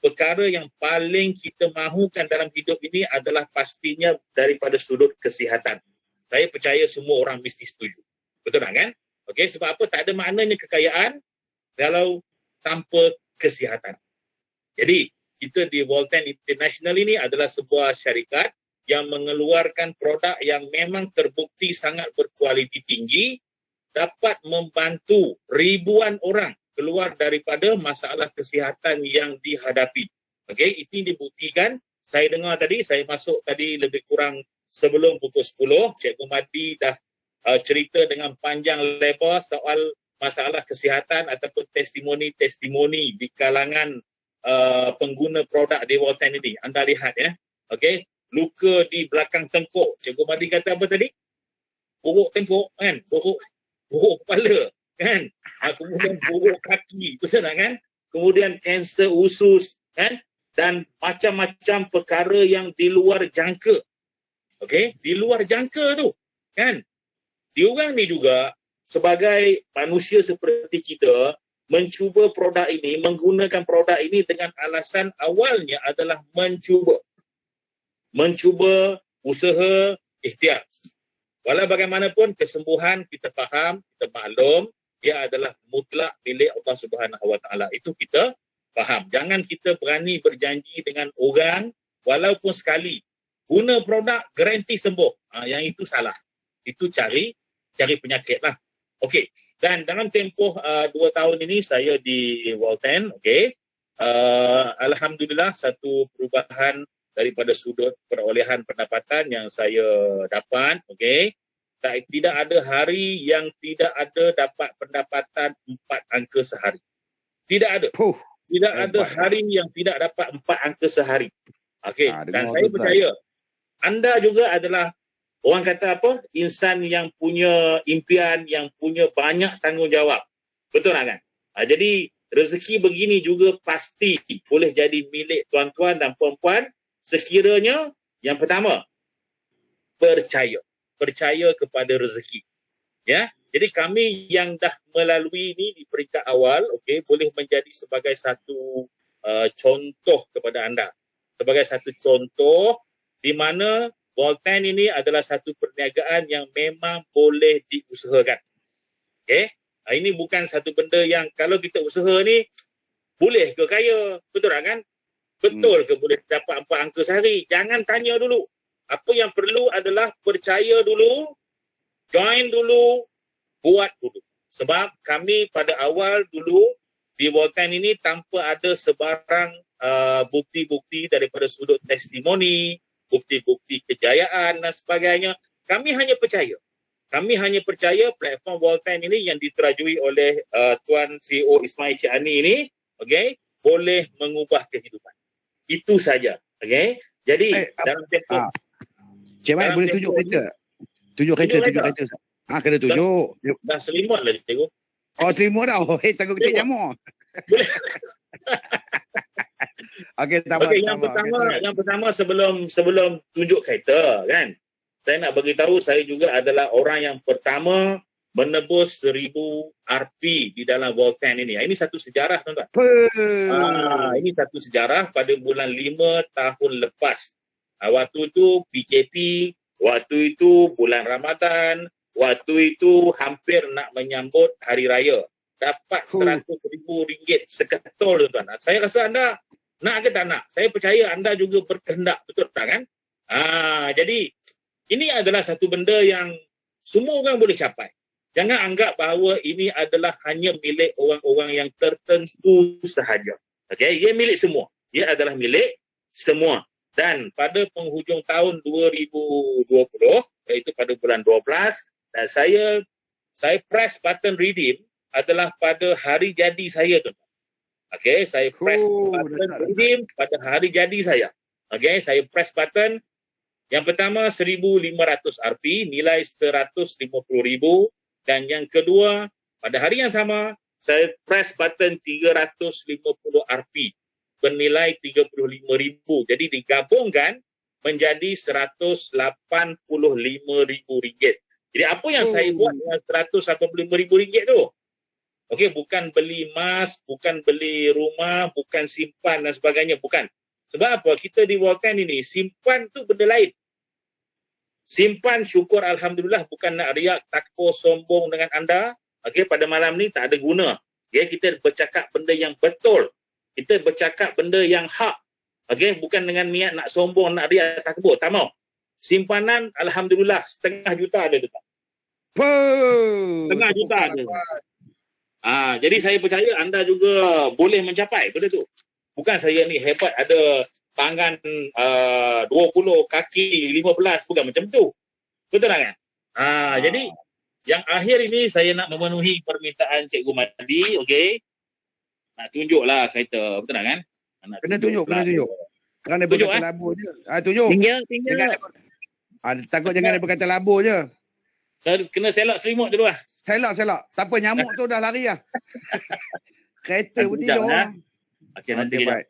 perkara yang paling kita mahukan dalam hidup ini adalah pastinya daripada sudut kesihatan. Saya percaya semua orang mesti setuju. Betul tak kan? Okey, sebab apa? Tak ada maknanya kekayaan kalau tanpa kesihatan. Jadi, kita di Volten International ini adalah sebuah syarikat yang mengeluarkan produk yang memang terbukti sangat berkualiti tinggi, dapat membantu ribuan orang keluar daripada masalah kesihatan yang dihadapi. Okey, itu dibuktikan. Saya dengar tadi, saya masuk tadi lebih kurang sebelum pukul 10, Cikgu Madi dah cerita dengan panjang lebar soal masalah kesihatan ataupun testimoni-testimoni di kalangan pengguna produk di Volten ini. Anda lihat ya. Okey, luka di belakang tengkuk. Cikgu Madi kata apa tadi? Buruk tengkuk kan? Buruk kepala kan? Kemudian buruk kaki, betul tak kan? Kemudian kanser usus kan? Dan macam-macam perkara yang di luar jangka. Okey, di luar jangka tu kan? Diorang ni juga sebagai manusia seperti kita mencuba produk ini, menggunakan produk ini dengan alasan awalnya adalah mencuba usaha ikhtiar. Walau bagaimanapun kesembuhan kita faham, kita maklum, dia adalah mutlak milik Allah Subhanahu Wa Taala. Itu kita faham. Jangan kita berani berjanji dengan orang walaupun sekali guna produk garanti sembuh. Yang itu salah. Itu cari penyakit lah. Okey. Dan dalam tempoh 2 tahun ini saya di Volten, okey. Alhamdulillah satu perubahan daripada sudut perolehan pendapatan yang saya dapat, okey. Tidak ada hari yang tidak ada dapat pendapatan 4 angka sehari. Tidak ada. Tidak ada hari yang tidak dapat 4 angka sehari. Okey. Dan saya percaya anda juga adalah orang kata apa? Insan yang punya impian, yang punya banyak tanggungjawab. Betul tak kan? Jadi rezeki begini juga pasti boleh jadi milik tuan-tuan dan puan-puan sekiranya yang pertama percaya kepada rezeki. Ya. Jadi kami yang dah melalui ini di peringkat awal, okey, boleh menjadi sebagai satu contoh kepada anda. Sebagai satu contoh di mana Volten ini adalah satu perniagaan yang memang boleh diusahakan. Okey? Ini bukan satu benda yang kalau kita usaha ni boleh ke kaya? Betul tak kan? Betul ke boleh dapat 4 angka sehari? Jangan tanya dulu. Apa yang perlu adalah percaya dulu, join dulu, buat dulu. Sebab kami pada awal dulu di Volten ini tanpa ada sebarang bukti-bukti daripada sudut testimoni, bukti-bukti kejayaan dan sebagainya. Kami hanya percaya. Kami hanya percaya platform Volten ini yang diterajui oleh Tuan CEO Ismail Cik Ani ini, okay, boleh mengubah kehidupan. Itu saja. Okay? Jadi, dalam tempoh... Cik Mai boleh tunjuk kereta? Tunjuk kereta. Kena tunjuk. Dah selimut lah, cikgu. Oh, selimut dah. Oh, takut kita nyamuk. Boleh. Okey, yang pertama sebelum tunjuk kereta kan, saya nak bagi tahu saya juga adalah orang yang pertama menebus 1000 Rp di dalam Volten ini. Ini satu sejarah tuan-tuan. Ini satu sejarah pada bulan 5 tahun lepas. Waktu itu PKP, waktu itu bulan Ramadan, waktu itu hampir nak menyambut hari raya. Dapat RM100,000 seketul tuan-tuan. Saya rasa anda nak ke tak nak? Saya percaya anda juga berkehendak, betul tak kan? Jadi ini adalah satu benda yang semua orang boleh capai. Jangan anggap bahawa ini adalah hanya milik orang-orang yang tertentu sahaja. Okey, ia milik semua. Ia adalah milik semua. Dan pada penghujung tahun 2020, iaitu pada bulan 12, dan saya press button redeem adalah pada hari jadi saya tu. Okey, saya press button redeem pada hari jadi saya. Okey, saya press button yang pertama Rp1,500, nilai RM150,000, dan yang kedua pada hari yang sama saya press button Rp350 bernilai RM35,000. Jadi digabungkan menjadi RM185,000. Jadi apa yang saya buat dengan RM185,000 tu? Okey, bukan beli emas, bukan beli rumah, bukan simpan dan sebagainya, bukan. Sebab apa? Kita di Volten ini simpan tu benda lain. Simpan, syukur alhamdulillah, bukan nak riak, takut, sombong dengan anda. Okey, pada malam ni tak ada guna. Okey, kita bercakap benda yang betul. Kita bercakap benda yang hak. Okey, bukan dengan niat nak sombong, nak riak takbur. Tak mau. Simpanan alhamdulillah setengah juta ada dekat. Setengah juta ada. Jadi saya percaya anda juga boleh mencapai benda tu. Bukan saya ni hebat ada tangan 20, kaki 15, bukan macam tu. Betul tak kan? Jadi yang akhir ini saya nak memenuhi permintaan Cikgu Madi, okey. Nak tunjuklah kereta, betul tak kan? Kena tunjuk. Kerana dia Tunjuk, berkata labur je. Tunjuk. Tinggal. Takut jangan dia berkata labur je. Saya kena selak selimut dulu lah. Selak. Tak apa, nyamuk tu dah lari lah. Kereta pun Sekejap, tidur. Okey, nanti Okey, kejap. baik.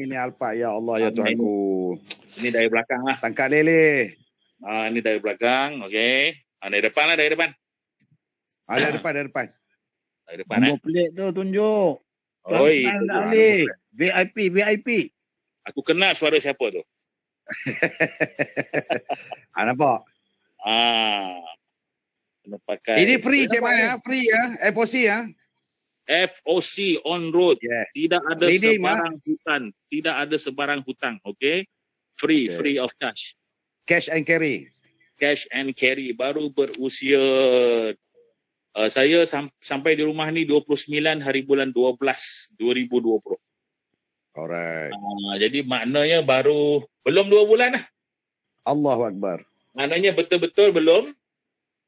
Ini Alphard, ya Allah, ya Tuhanku. Ini dari belakang lah. Tangkap lele. Ini dari belakang, okey. Dari depan lah, dari depan. Ada depan. Dari depan Nombor plate tu tunjuk. Oi, Tak boleh. VIP. aku kenal suara siapa tu. Nampak? Kena pakai. Ini free Cik Mai, free ya. FOC ya. FOC on road. Yeah. Tidak ada Ready, sebarang hutan. Tidak ada sebarang hutang, okey? Free of charge. Cash and carry. Cash and carry. Baru berusia saya sampai di rumah ni 29 hari bulan 12 2020. Alright. Jadi maknanya belum 2 bulan lah. Allahu Akbar. Maknanya betul-betul belum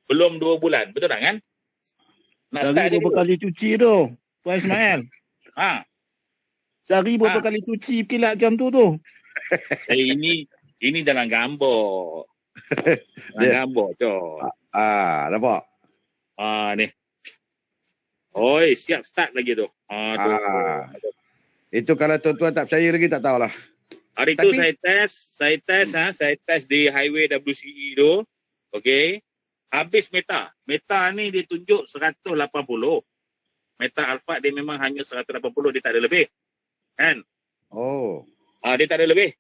2 bulan. Betul tak kan? Nak start Sehari je berapa dulu. kali cuci tu? Tuan Ismail. Sehari berapa kali cuci kilat macam tu? Ini dalam gambar. Dalam gambar tu. Nampak? Ni. Oi, siap start lagi tu. Itu kalau tuan-tuan tak percaya lagi tak tahulah. Hari tu saya test di highway WCE tu. Okey. Habis meta. Meta ni dia tunjuk 180. Meta Alphard dia memang hanya 180, dia tak ada lebih. Kan? Oh. Dia tak ada lebih.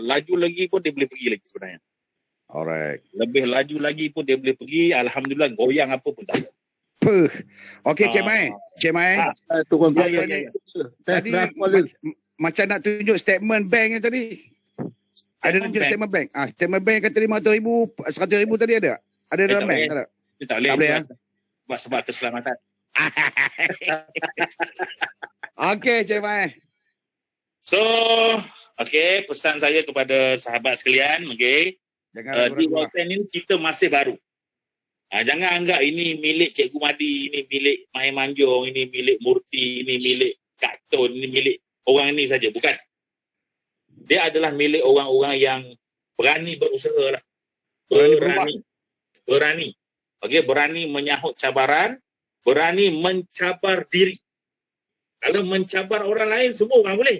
Laju lagi pun dia boleh pergi lagi sebenarnya. Alright. Lebih laju lagi pun dia boleh pergi. Alhamdulillah goyang apa pun tak ada. Okey Cik Mai. Turun Ya. Tadi macam nak tunjuk statement bank yang tadi. Ada tunjuk statement bank. Statement bank kata 500,000, 100,000 tadi ada? Ada dalam bank? Tak ada. Dia tak boleh. Tak boleh, Sebab keselamatan. Okey Cik Mai. So, pesan saya kepada sahabat sekalian, Jangan di Walton ini kita masih baru. Jangan anggap ini milik Cikgu Madi, ini milik Mai Manjung, ini milik Murti, ini milik Kak Tun, ini milik orang ini saja. Bukan. Dia adalah milik orang-orang yang berani berusaha lah. Berani. Berani menyahut cabaran, berani mencabar diri. Kalau mencabar orang lain, semua orang boleh.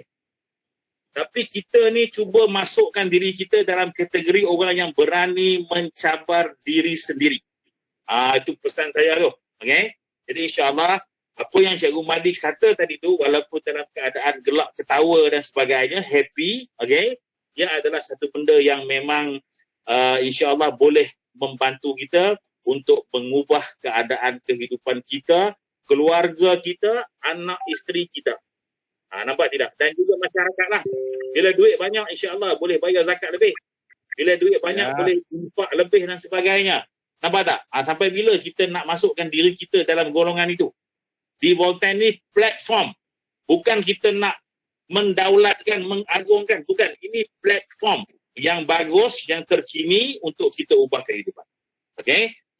Tapi kita ni cuba masukkan diri kita dalam kategori orang yang berani mencabar diri sendiri. Itu pesan saya tu. Jadi insyaAllah, apa yang Cikgu Madi kata tadi tu, walaupun dalam keadaan gelak, ketawa dan sebagainya, happy, dia adalah satu benda yang memang insyaAllah boleh membantu kita untuk mengubah keadaan kehidupan kita, keluarga kita, anak isteri kita. Nampak tidak? Dan juga masyarakat lah. Bila duit banyak, insyaAllah boleh bayar zakat lebih. Bila duit banyak, boleh infak lebih dan sebagainya. Nampak tak? Sampai bila kita nak masukkan diri kita dalam golongan itu? Di Voltan ni platform. Bukan kita nak mendaulatkan, mengagungkan. Bukan. Ini platform yang bagus, yang terkini untuk kita ubah kehidupan.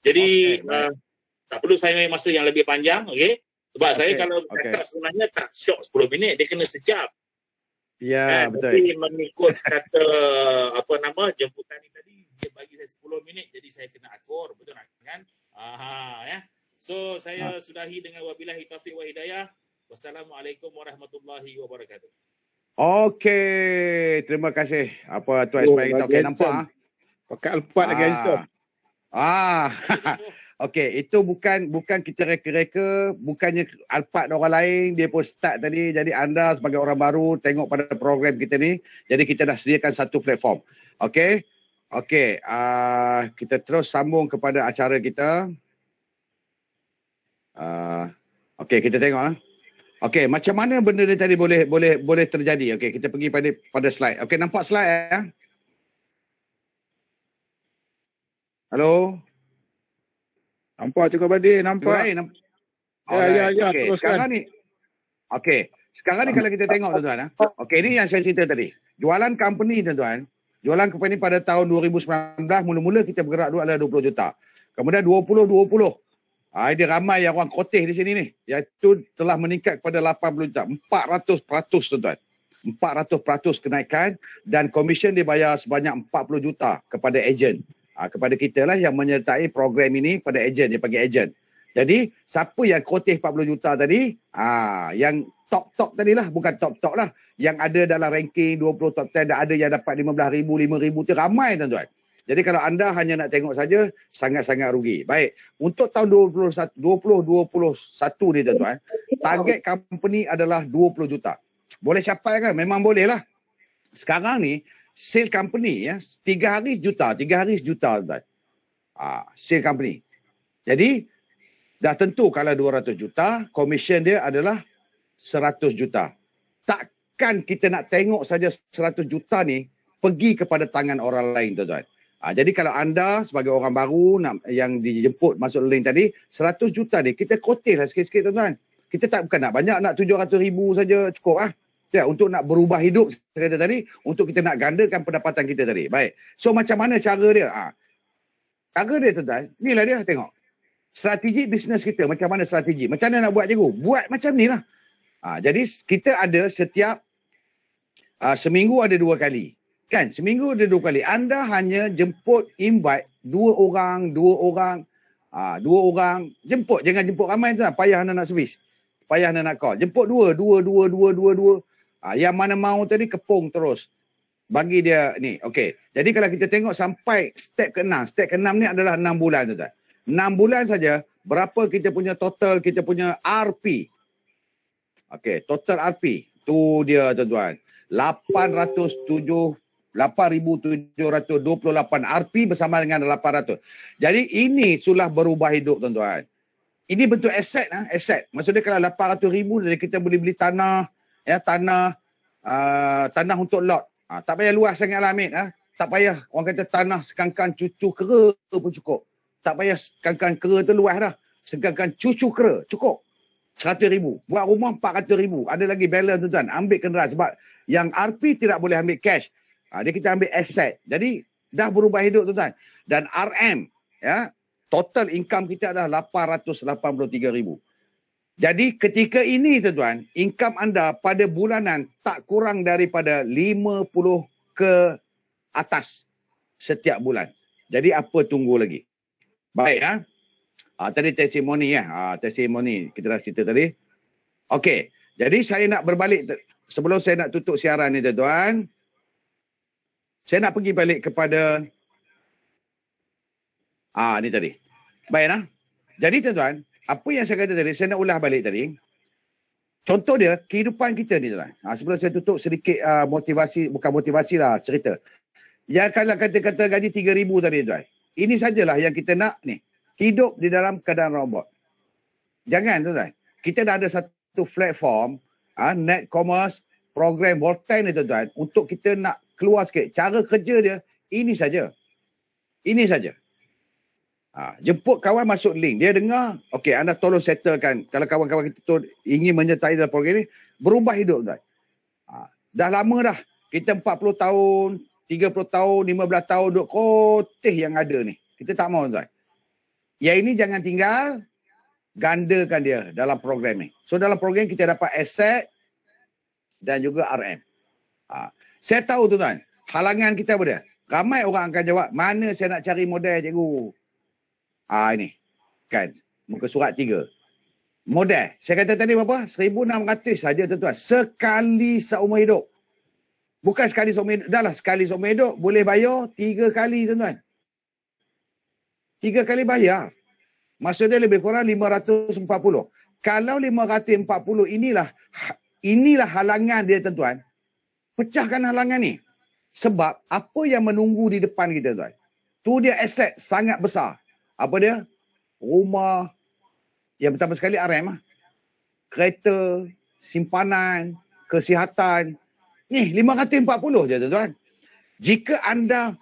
Jadi, tak perlu saya masa yang lebih panjang. Sebab saya kalau cakap sebenarnya tak syok 10 minit. Dia kena sejam. Ya, betul. Tapi mengikut kata jemputan ni tadi, dia bagi saya 10 minit, jadi saya kena akur, betul tak kan? So saya sudahi dengan wabillahi taufiq wa hidayah. Wassalamualaikum warahmatullahi wabarakatuh. Okey, terima kasih. Apa Tuan Ismail kita nampak Pakai Alphard lagi handsome. Okey, itu bukan kita reka-reka, bukannya Alphard orang lain, dia pun start tadi. Jadi anda sebagai orang baru tengok pada program kita ni, jadi kita dah sediakan satu platform. Okey. Okey, kita terus sambung kepada acara kita. Okey, kita tengok lah. Okey, macam mana benda ni tadi boleh terjadi? Okey, kita pergi pada slide. Okey, nampak slide ya? Halo? Nampak Cikgu Badi, nampak. Ya, Okey, teruskan. sekarang ni kalau kita tengok tuan-tuan. Okey, ini yang saya cerita tadi. Jualan company tuan-tuan. Jualan company pada tahun 2019, mula-mula kita bergerak duit adalah 20 juta. Kemudian 20-20. Dia ramai yang orang koteh di sini ni. Iaitu telah meningkat kepada 80 juta. 400% tuan-tuan. 400% kenaikan dan komisen dibayar sebanyak 40 juta kepada ejen. Kepada kita lah yang menyertai program ini pada ejen, dia panggil ejen. Jadi, siapa yang koteh 40 juta tadi, yang top-top tadi lah, bukan top-top lah. Yang ada dalam ranking 20 top 10, ada yang dapat 15,000, 5,000 tu ramai tuan-tuan. Jadi kalau anda hanya nak tengok saja, sangat-sangat rugi. Baik, untuk tahun 2021 ni tuan-tuan, target company adalah 20 juta. Boleh capai kan? Memang boleh lah. Sekarang ni, sale company 3 hari juta, 3 hari sejuta tuan. Sale company. Jadi dah tentu kalau 200 juta, komisen dia adalah 100 juta. Takkan kita nak tengok saja 100 juta ni pergi kepada tangan orang lain tuan-tuan. Jadi kalau anda sebagai orang baru yang dijemput masuk link tadi, 100 juta ni kita kotel lah sikit-sikit tuan-tuan. Kita bukan nak banyak, nak 700,000 saja cukup lah. Ya, untuk nak berubah hidup saya kata tadi, untuk kita nak gandakan pendapatan kita tadi. Baik. So macam mana cara dia? Cara dia tuan-tuan, inilah dia tengok. Strategi bisnes kita, macam mana strategi? Macam mana nak buat cikgu? Buat macam ni lah. Jadi kita ada setiap seminggu ada 2 kali. Kan? Seminggu ada 2 kali. Anda hanya jemput invite 2 orang. 2 orang. Jemput. Jangan jemput ramai tuan. Payah anda nak servis. Payah anda nak call. Jemput 2. Yang mana mau tadi kepung terus. Bagi dia ni. Okey. Jadi kalau kita tengok sampai step ke-6. Step ke-6 ni adalah 6 bulan tuan. 6 bulan saja. Berapa kita punya total, kita punya RP. Okey. Total RP. Tu dia tuan-tuan. 8,728 RP bersama dengan 800. Jadi ini sudah berubah hidup tuan-tuan. Ini bentuk aset aset. Maksudnya kalau 800,000 dari kita boleh beli tanah, tanah untuk lot. Tak payah luas sangat lah Amit. Tak payah orang kata tanah sekangkang cucu kera pun cukup. Tak payah sekangkang kera tu luas dah. Sekangkang cucu kera cukup. 100,000. Buat rumah 400,000. Ada lagi balance tuan-tuan. Ambil kenderaan sebab yang RP tidak boleh ambil cash. Dia kita ambil aset. Jadi dah berubah hidup tuan-tuan. Dan RM total income kita adalah 883,000. Jadi ketika ini tuan-tuan, income anda pada bulanan tak kurang daripada 50 ke atas setiap bulan. Jadi apa tunggu lagi? Baik tadi testimoni testimoni kita dah cerita tadi. Okey, jadi saya nak berbalik sebelum saya nak tutup siaran ni tuan-tuan. Saya nak pergi balik kepada ni tadi. Baiklah. Jadi tuan-tuan, apa yang saya kata tadi, saya nak ulah balik tadi. Contoh dia, kehidupan kita ni tuan. Sebelum saya tutup sedikit motivasi, bukan motivasi lah, cerita. Yang kalau kata gaji 3,000 tadi tuan. Ini sajalah yang kita nak ni. Hidup di dalam keadaan robot. Jangan tuan-tuan. Kita dah ada satu platform, net commerce, program Voltan ni tuan-tuan. Untuk kita nak keluar sikit. Cara kerja dia, ini saja. Ini saja. Jemput kawan masuk link. Dia dengar, okey anda tolong settlekan. Kalau kawan-kawan kita tu ingin menyertai dalam program ni, berubah hidup tuan. Dah lama dah. Kita 40 tahun, 30 tahun, 15 tahun duk koteh yang ada ni. Kita tak mahu tuan. Yang ini jangan tinggal, gandakan dia dalam program ni. So dalam program kita dapat aset dan juga RM. Saya tahu tuan, halangan kita apa dia? Ramai orang akan jawab, mana saya nak cari modal cikgu? Ini. Kan. Muka surat 3. Modal. Saya kata tadi berapa? 1,600 saja tuan-tuan. Sekali seumur hidup. Bukan sekali seumur hidup. Dah lah sekali seumur hidup. Boleh bayar 3 kali tuan-tuan. 3 kali bayar. Maksudnya lebih kurang 540. Kalau 540 inilah halangan dia tuan-tuan. Pecahkan halangan ni. Sebab apa yang menunggu di depan kita tuan? Tu dia aset sangat besar. Apa dia? Rumah. Yang pertama sekali RM lah. Kereta, simpanan, kesihatan. Ni 540 je tuan. Jika anda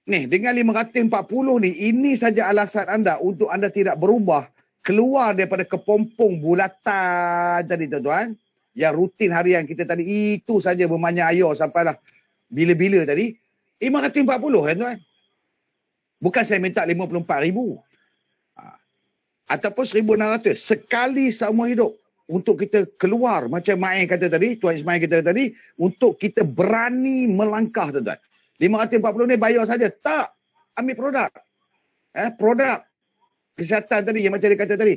dengan 540 ni, ini saja alasan anda untuk anda tidak berubah keluar daripada kepompong bulatan tadi tuan. Yang rutin harian kita tadi itu saja bermanya ayo sampailah bila-bila tadi. 540 kan tuan. Bukan saya minta 54,000. Ataupun 1,600 sekali seumur hidup untuk kita keluar macam Main kata tadi, Tuan Ismail kata tadi, untuk kita berani melangkah tuan-tuan. 540 ni bayar saja. Tak. Ambil produk. Produk kesihatan tadi yang macam dia kata tadi.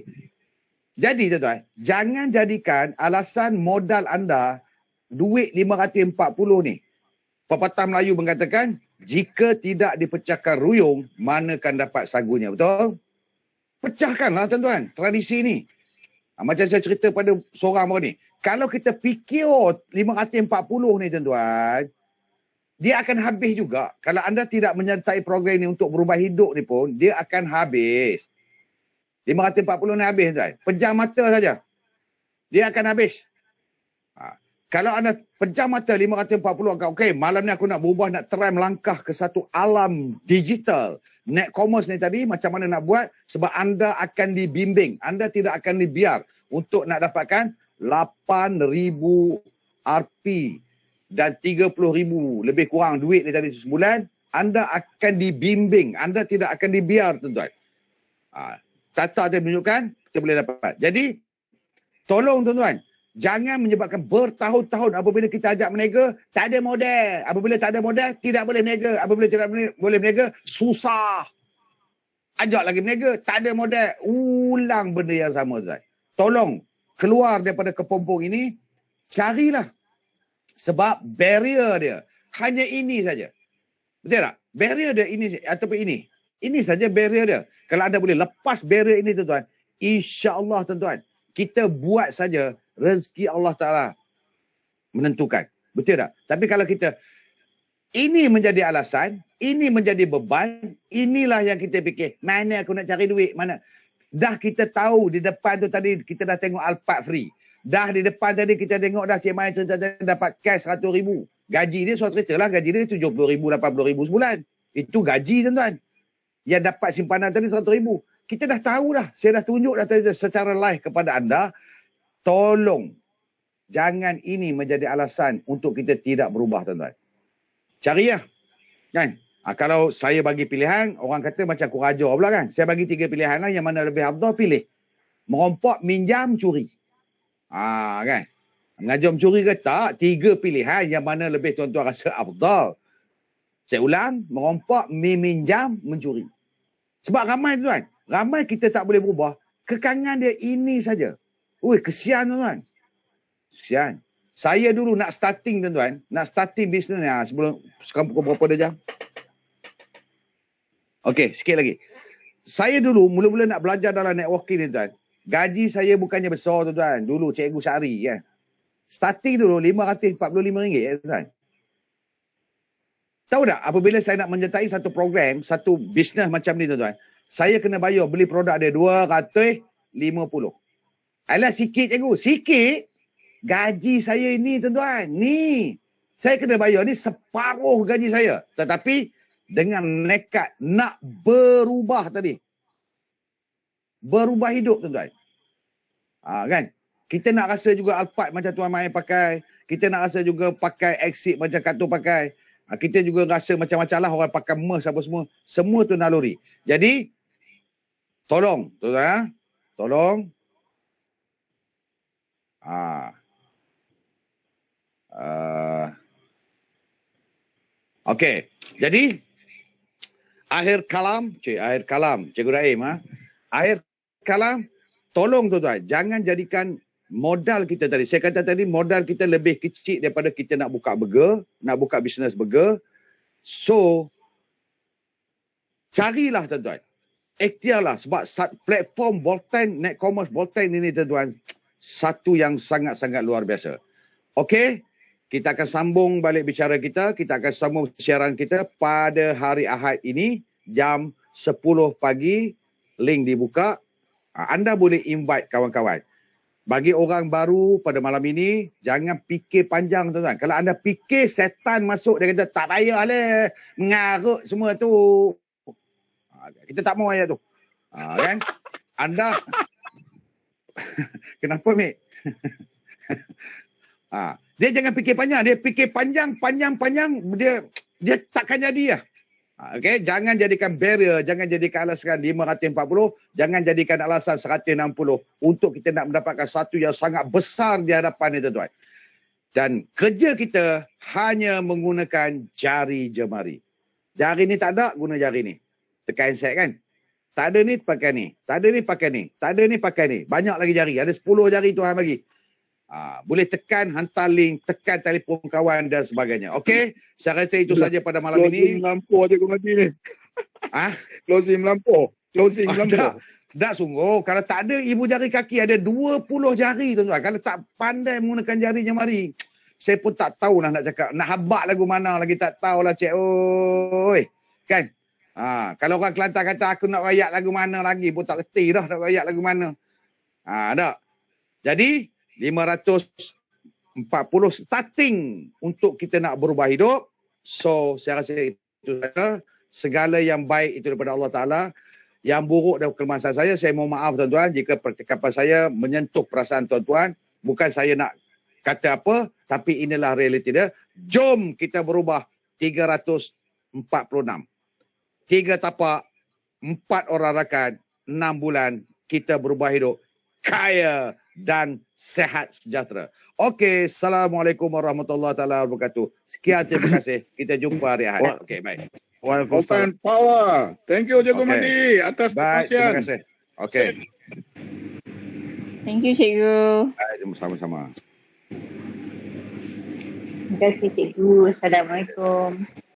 Jadi tuan-tuan, jangan jadikan alasan modal anda duit 540 ni. Pepatah Melayu mengatakan, jika tidak dipecahkan ruyung, manakan dapat sagunya. Betul? Pecahkanlah tuan-tuan tradisi ni. Macam saya cerita pada seorang baru ni. Kalau kita fikir 540 ni tuan-tuan, dia akan habis juga. Kalau anda tidak menyertai program ni untuk berubah hidup ni pun, dia akan habis. 540 ni habis tuan. Pejam mata saja. Dia akan habis. Kalau anda pejam mata 540, okey, malam ni aku nak berubah, nak try melangkah ke satu alam digital. Net commerce ni tadi macam mana nak buat? Sebab anda akan dibimbing. Anda tidak akan dibiar untuk nak dapatkan 8,000 Rp dan 30,000 lebih kurang duit ni tadi sebulan. Anda akan dibimbing. Anda tidak akan dibiar tuan-tuan. Tata dia menunjukkan, kita boleh dapat. Jadi, tolong tuan-tuan. Jangan menyebabkan bertahun-tahun apabila kita ajak berniaga, tak ada modal. Apabila tak ada modal, tidak boleh berniaga. Apabila tidak boleh berniaga, susah. Ajak lagi berniaga, tak ada modal. Ulang benda yang sama, tuan. Tolong, keluar daripada kepompong ini, carilah. Sebab barrier dia, hanya ini saja. Betul tak? Barrier dia ini ataupun ini. Ini saja barrier dia. Kalau anda boleh lepas barrier ini, tuan-tuan, insya-Allah, tuan-tuan, kita buat saja, rezeki Allah Ta'ala menentukan. Betul tak? Tapi kalau kita, ini menjadi alasan, ini menjadi beban, inilah yang kita fikir, mana aku nak cari duit, mana. Dah kita tahu di depan tu tadi, kita dah tengok Alphard free. Dah di depan tadi kita tengok dah Cik Mai cerita dapat cash 100,000. Gaji dia, suatu cerita lah, gaji dia 70,000, 80,000 sebulan. Itu gaji tuan-tuan. Yang dapat simpanan tadi 100,000. Kita dah tahu dah, saya dah tunjuk dah tadi secara live kepada anda. Tolong, jangan ini menjadi alasan untuk kita tidak berubah, tuan-tuan. Cari lah. Kan? Kalau saya bagi pilihan, orang kata macam kurang ajar pula kan. Saya bagi 3 pilihan lah, yang mana lebih afdal pilih. Merompok, minjam, curi. Kan? Mengajar mencuri ke tak? 3 pilihan yang mana lebih tuan-tuan rasa afdal. Saya ulang, merompok, minjam, mencuri. Sebab ramai tuan, ramai kita tak boleh berubah. Kekangan dia ini saja. Ui, kesian tuan-tuan. Kesian. Saya dulu nak starting tuan-tuan, nak starting bisnes ni, sebelum sekarang pukul berapa dah jam? Okey, sikit lagi. Saya dulu mula-mula nak belajar dalam networking ni tuan. Gaji saya bukannya besar tuan-tuan. Dulu cikgu sehari kan. Starting dulu RM545 tuan. Tahu tak, apabila saya nak menyertai satu program, satu bisnes macam ni tuan-tuan, saya kena bayar beli produk dia RM250. Alah sikit cikgu, sikit. Gaji saya ini tuan-tuan, ni. Saya kena bayar ni separuh gaji saya. Tetapi dengan nekat nak berubah tadi. Berubah hidup tuan-tuan. Kan? Kita nak rasa juga Alphard macam Tuan Mai pakai. Kita nak rasa juga pakai Exit macam Katu pakai. Kita juga rasa macam-macam lah orang pakai MERS apa semua. Semua tu naluri. Jadi, tolong tuan-tuan. Tolong. Okey. Jadi, akhir kalam, Cikgu Rahim. Akhir kalam, tolong tuan-tuan, jangan jadikan modal kita tadi. Saya kata tadi, modal kita lebih kecil daripada kita nak buka burger, nak buka bisnes burger. So, carilah tuan-tuan. Ikhtiarlah sebab platform Boltan, Net Commerce Boltan ini tuan-tuan, satu yang sangat-sangat luar biasa. Okey? kita akan sambung balik bicara kita. Kita akan sambung siaran kita pada hari Ahad ini jam 10 pagi. Link dibuka. Anda boleh invite kawan-kawan. Bagi orang baru pada malam ini, jangan fikir panjang tuan-tuan. Kalau anda fikir setan masuk, dia kata tak payahlah mengarut semua tu. Kita tak mau ayat tu. Kan? Anda kenapa, Mek? Dia jangan fikir panjang. Dia fikir panjang, dia takkan jadi lah. Okay? Jangan jadikan barrier, jangan jadikan alasan 540, jangan jadikan alasan 160 untuk kita nak mendapatkan satu yang sangat besar di hadapan ni, tuan-tuan. Dan kerja kita hanya menggunakan jari jemari. Jari ni tak ada, guna jari ni. Tekan set kan? Tak ada ni, pakai ni. Tak ada ni, pakai ni. Tak ada ni, pakai ni. Banyak lagi jari. Ada 10 jari Tuhan bagi. Boleh tekan, hantar link, tekan telefon kawan dan sebagainya. Okey? Saya kata itu saja pada malam ini. Closing melampau je kau nanti ni. Closing melampau. Closing melampau. Tak sungguh. Kalau tak ada ibu jari kaki, ada 20 jari tuan-tuan. Kalau tak pandai menggunakan jari jemari, saya pun tak tahulah nak cakap. Nak habak lagu mana lagi tak tahulah, cik. Oi. Kan? Kalau orang Kelantan kata aku nak rayak lagu mana lagi pun tak reti dah nak rayak lagu mana. Tak. Jadi 540 starting untuk kita nak berubah hidup. So saya rasa itu saja. Segala yang baik itu daripada Allah Ta'ala. Yang buruk dan kelemahan saya mohon maaf tuan-tuan jika percakapan saya menyentuh perasaan tuan-tuan. Bukan saya nak kata apa, tapi inilah realiti dia. Jom kita berubah 346. 3 tapak, 4 orang rakan, 6 bulan kita berubah hidup kaya dan sehat sejahtera. Okey, Assalamualaikum warahmatullahi wabarakatuh. Sekian, terima kasih. Kita jumpa hari Ahad. Okey, baik. Open power. Thank you, Cikgu Mandi atas baik, terima kasih. Okey. Thank you, Cikgu. Sama-sama. Terima kasih, Cikgu. Assalamualaikum.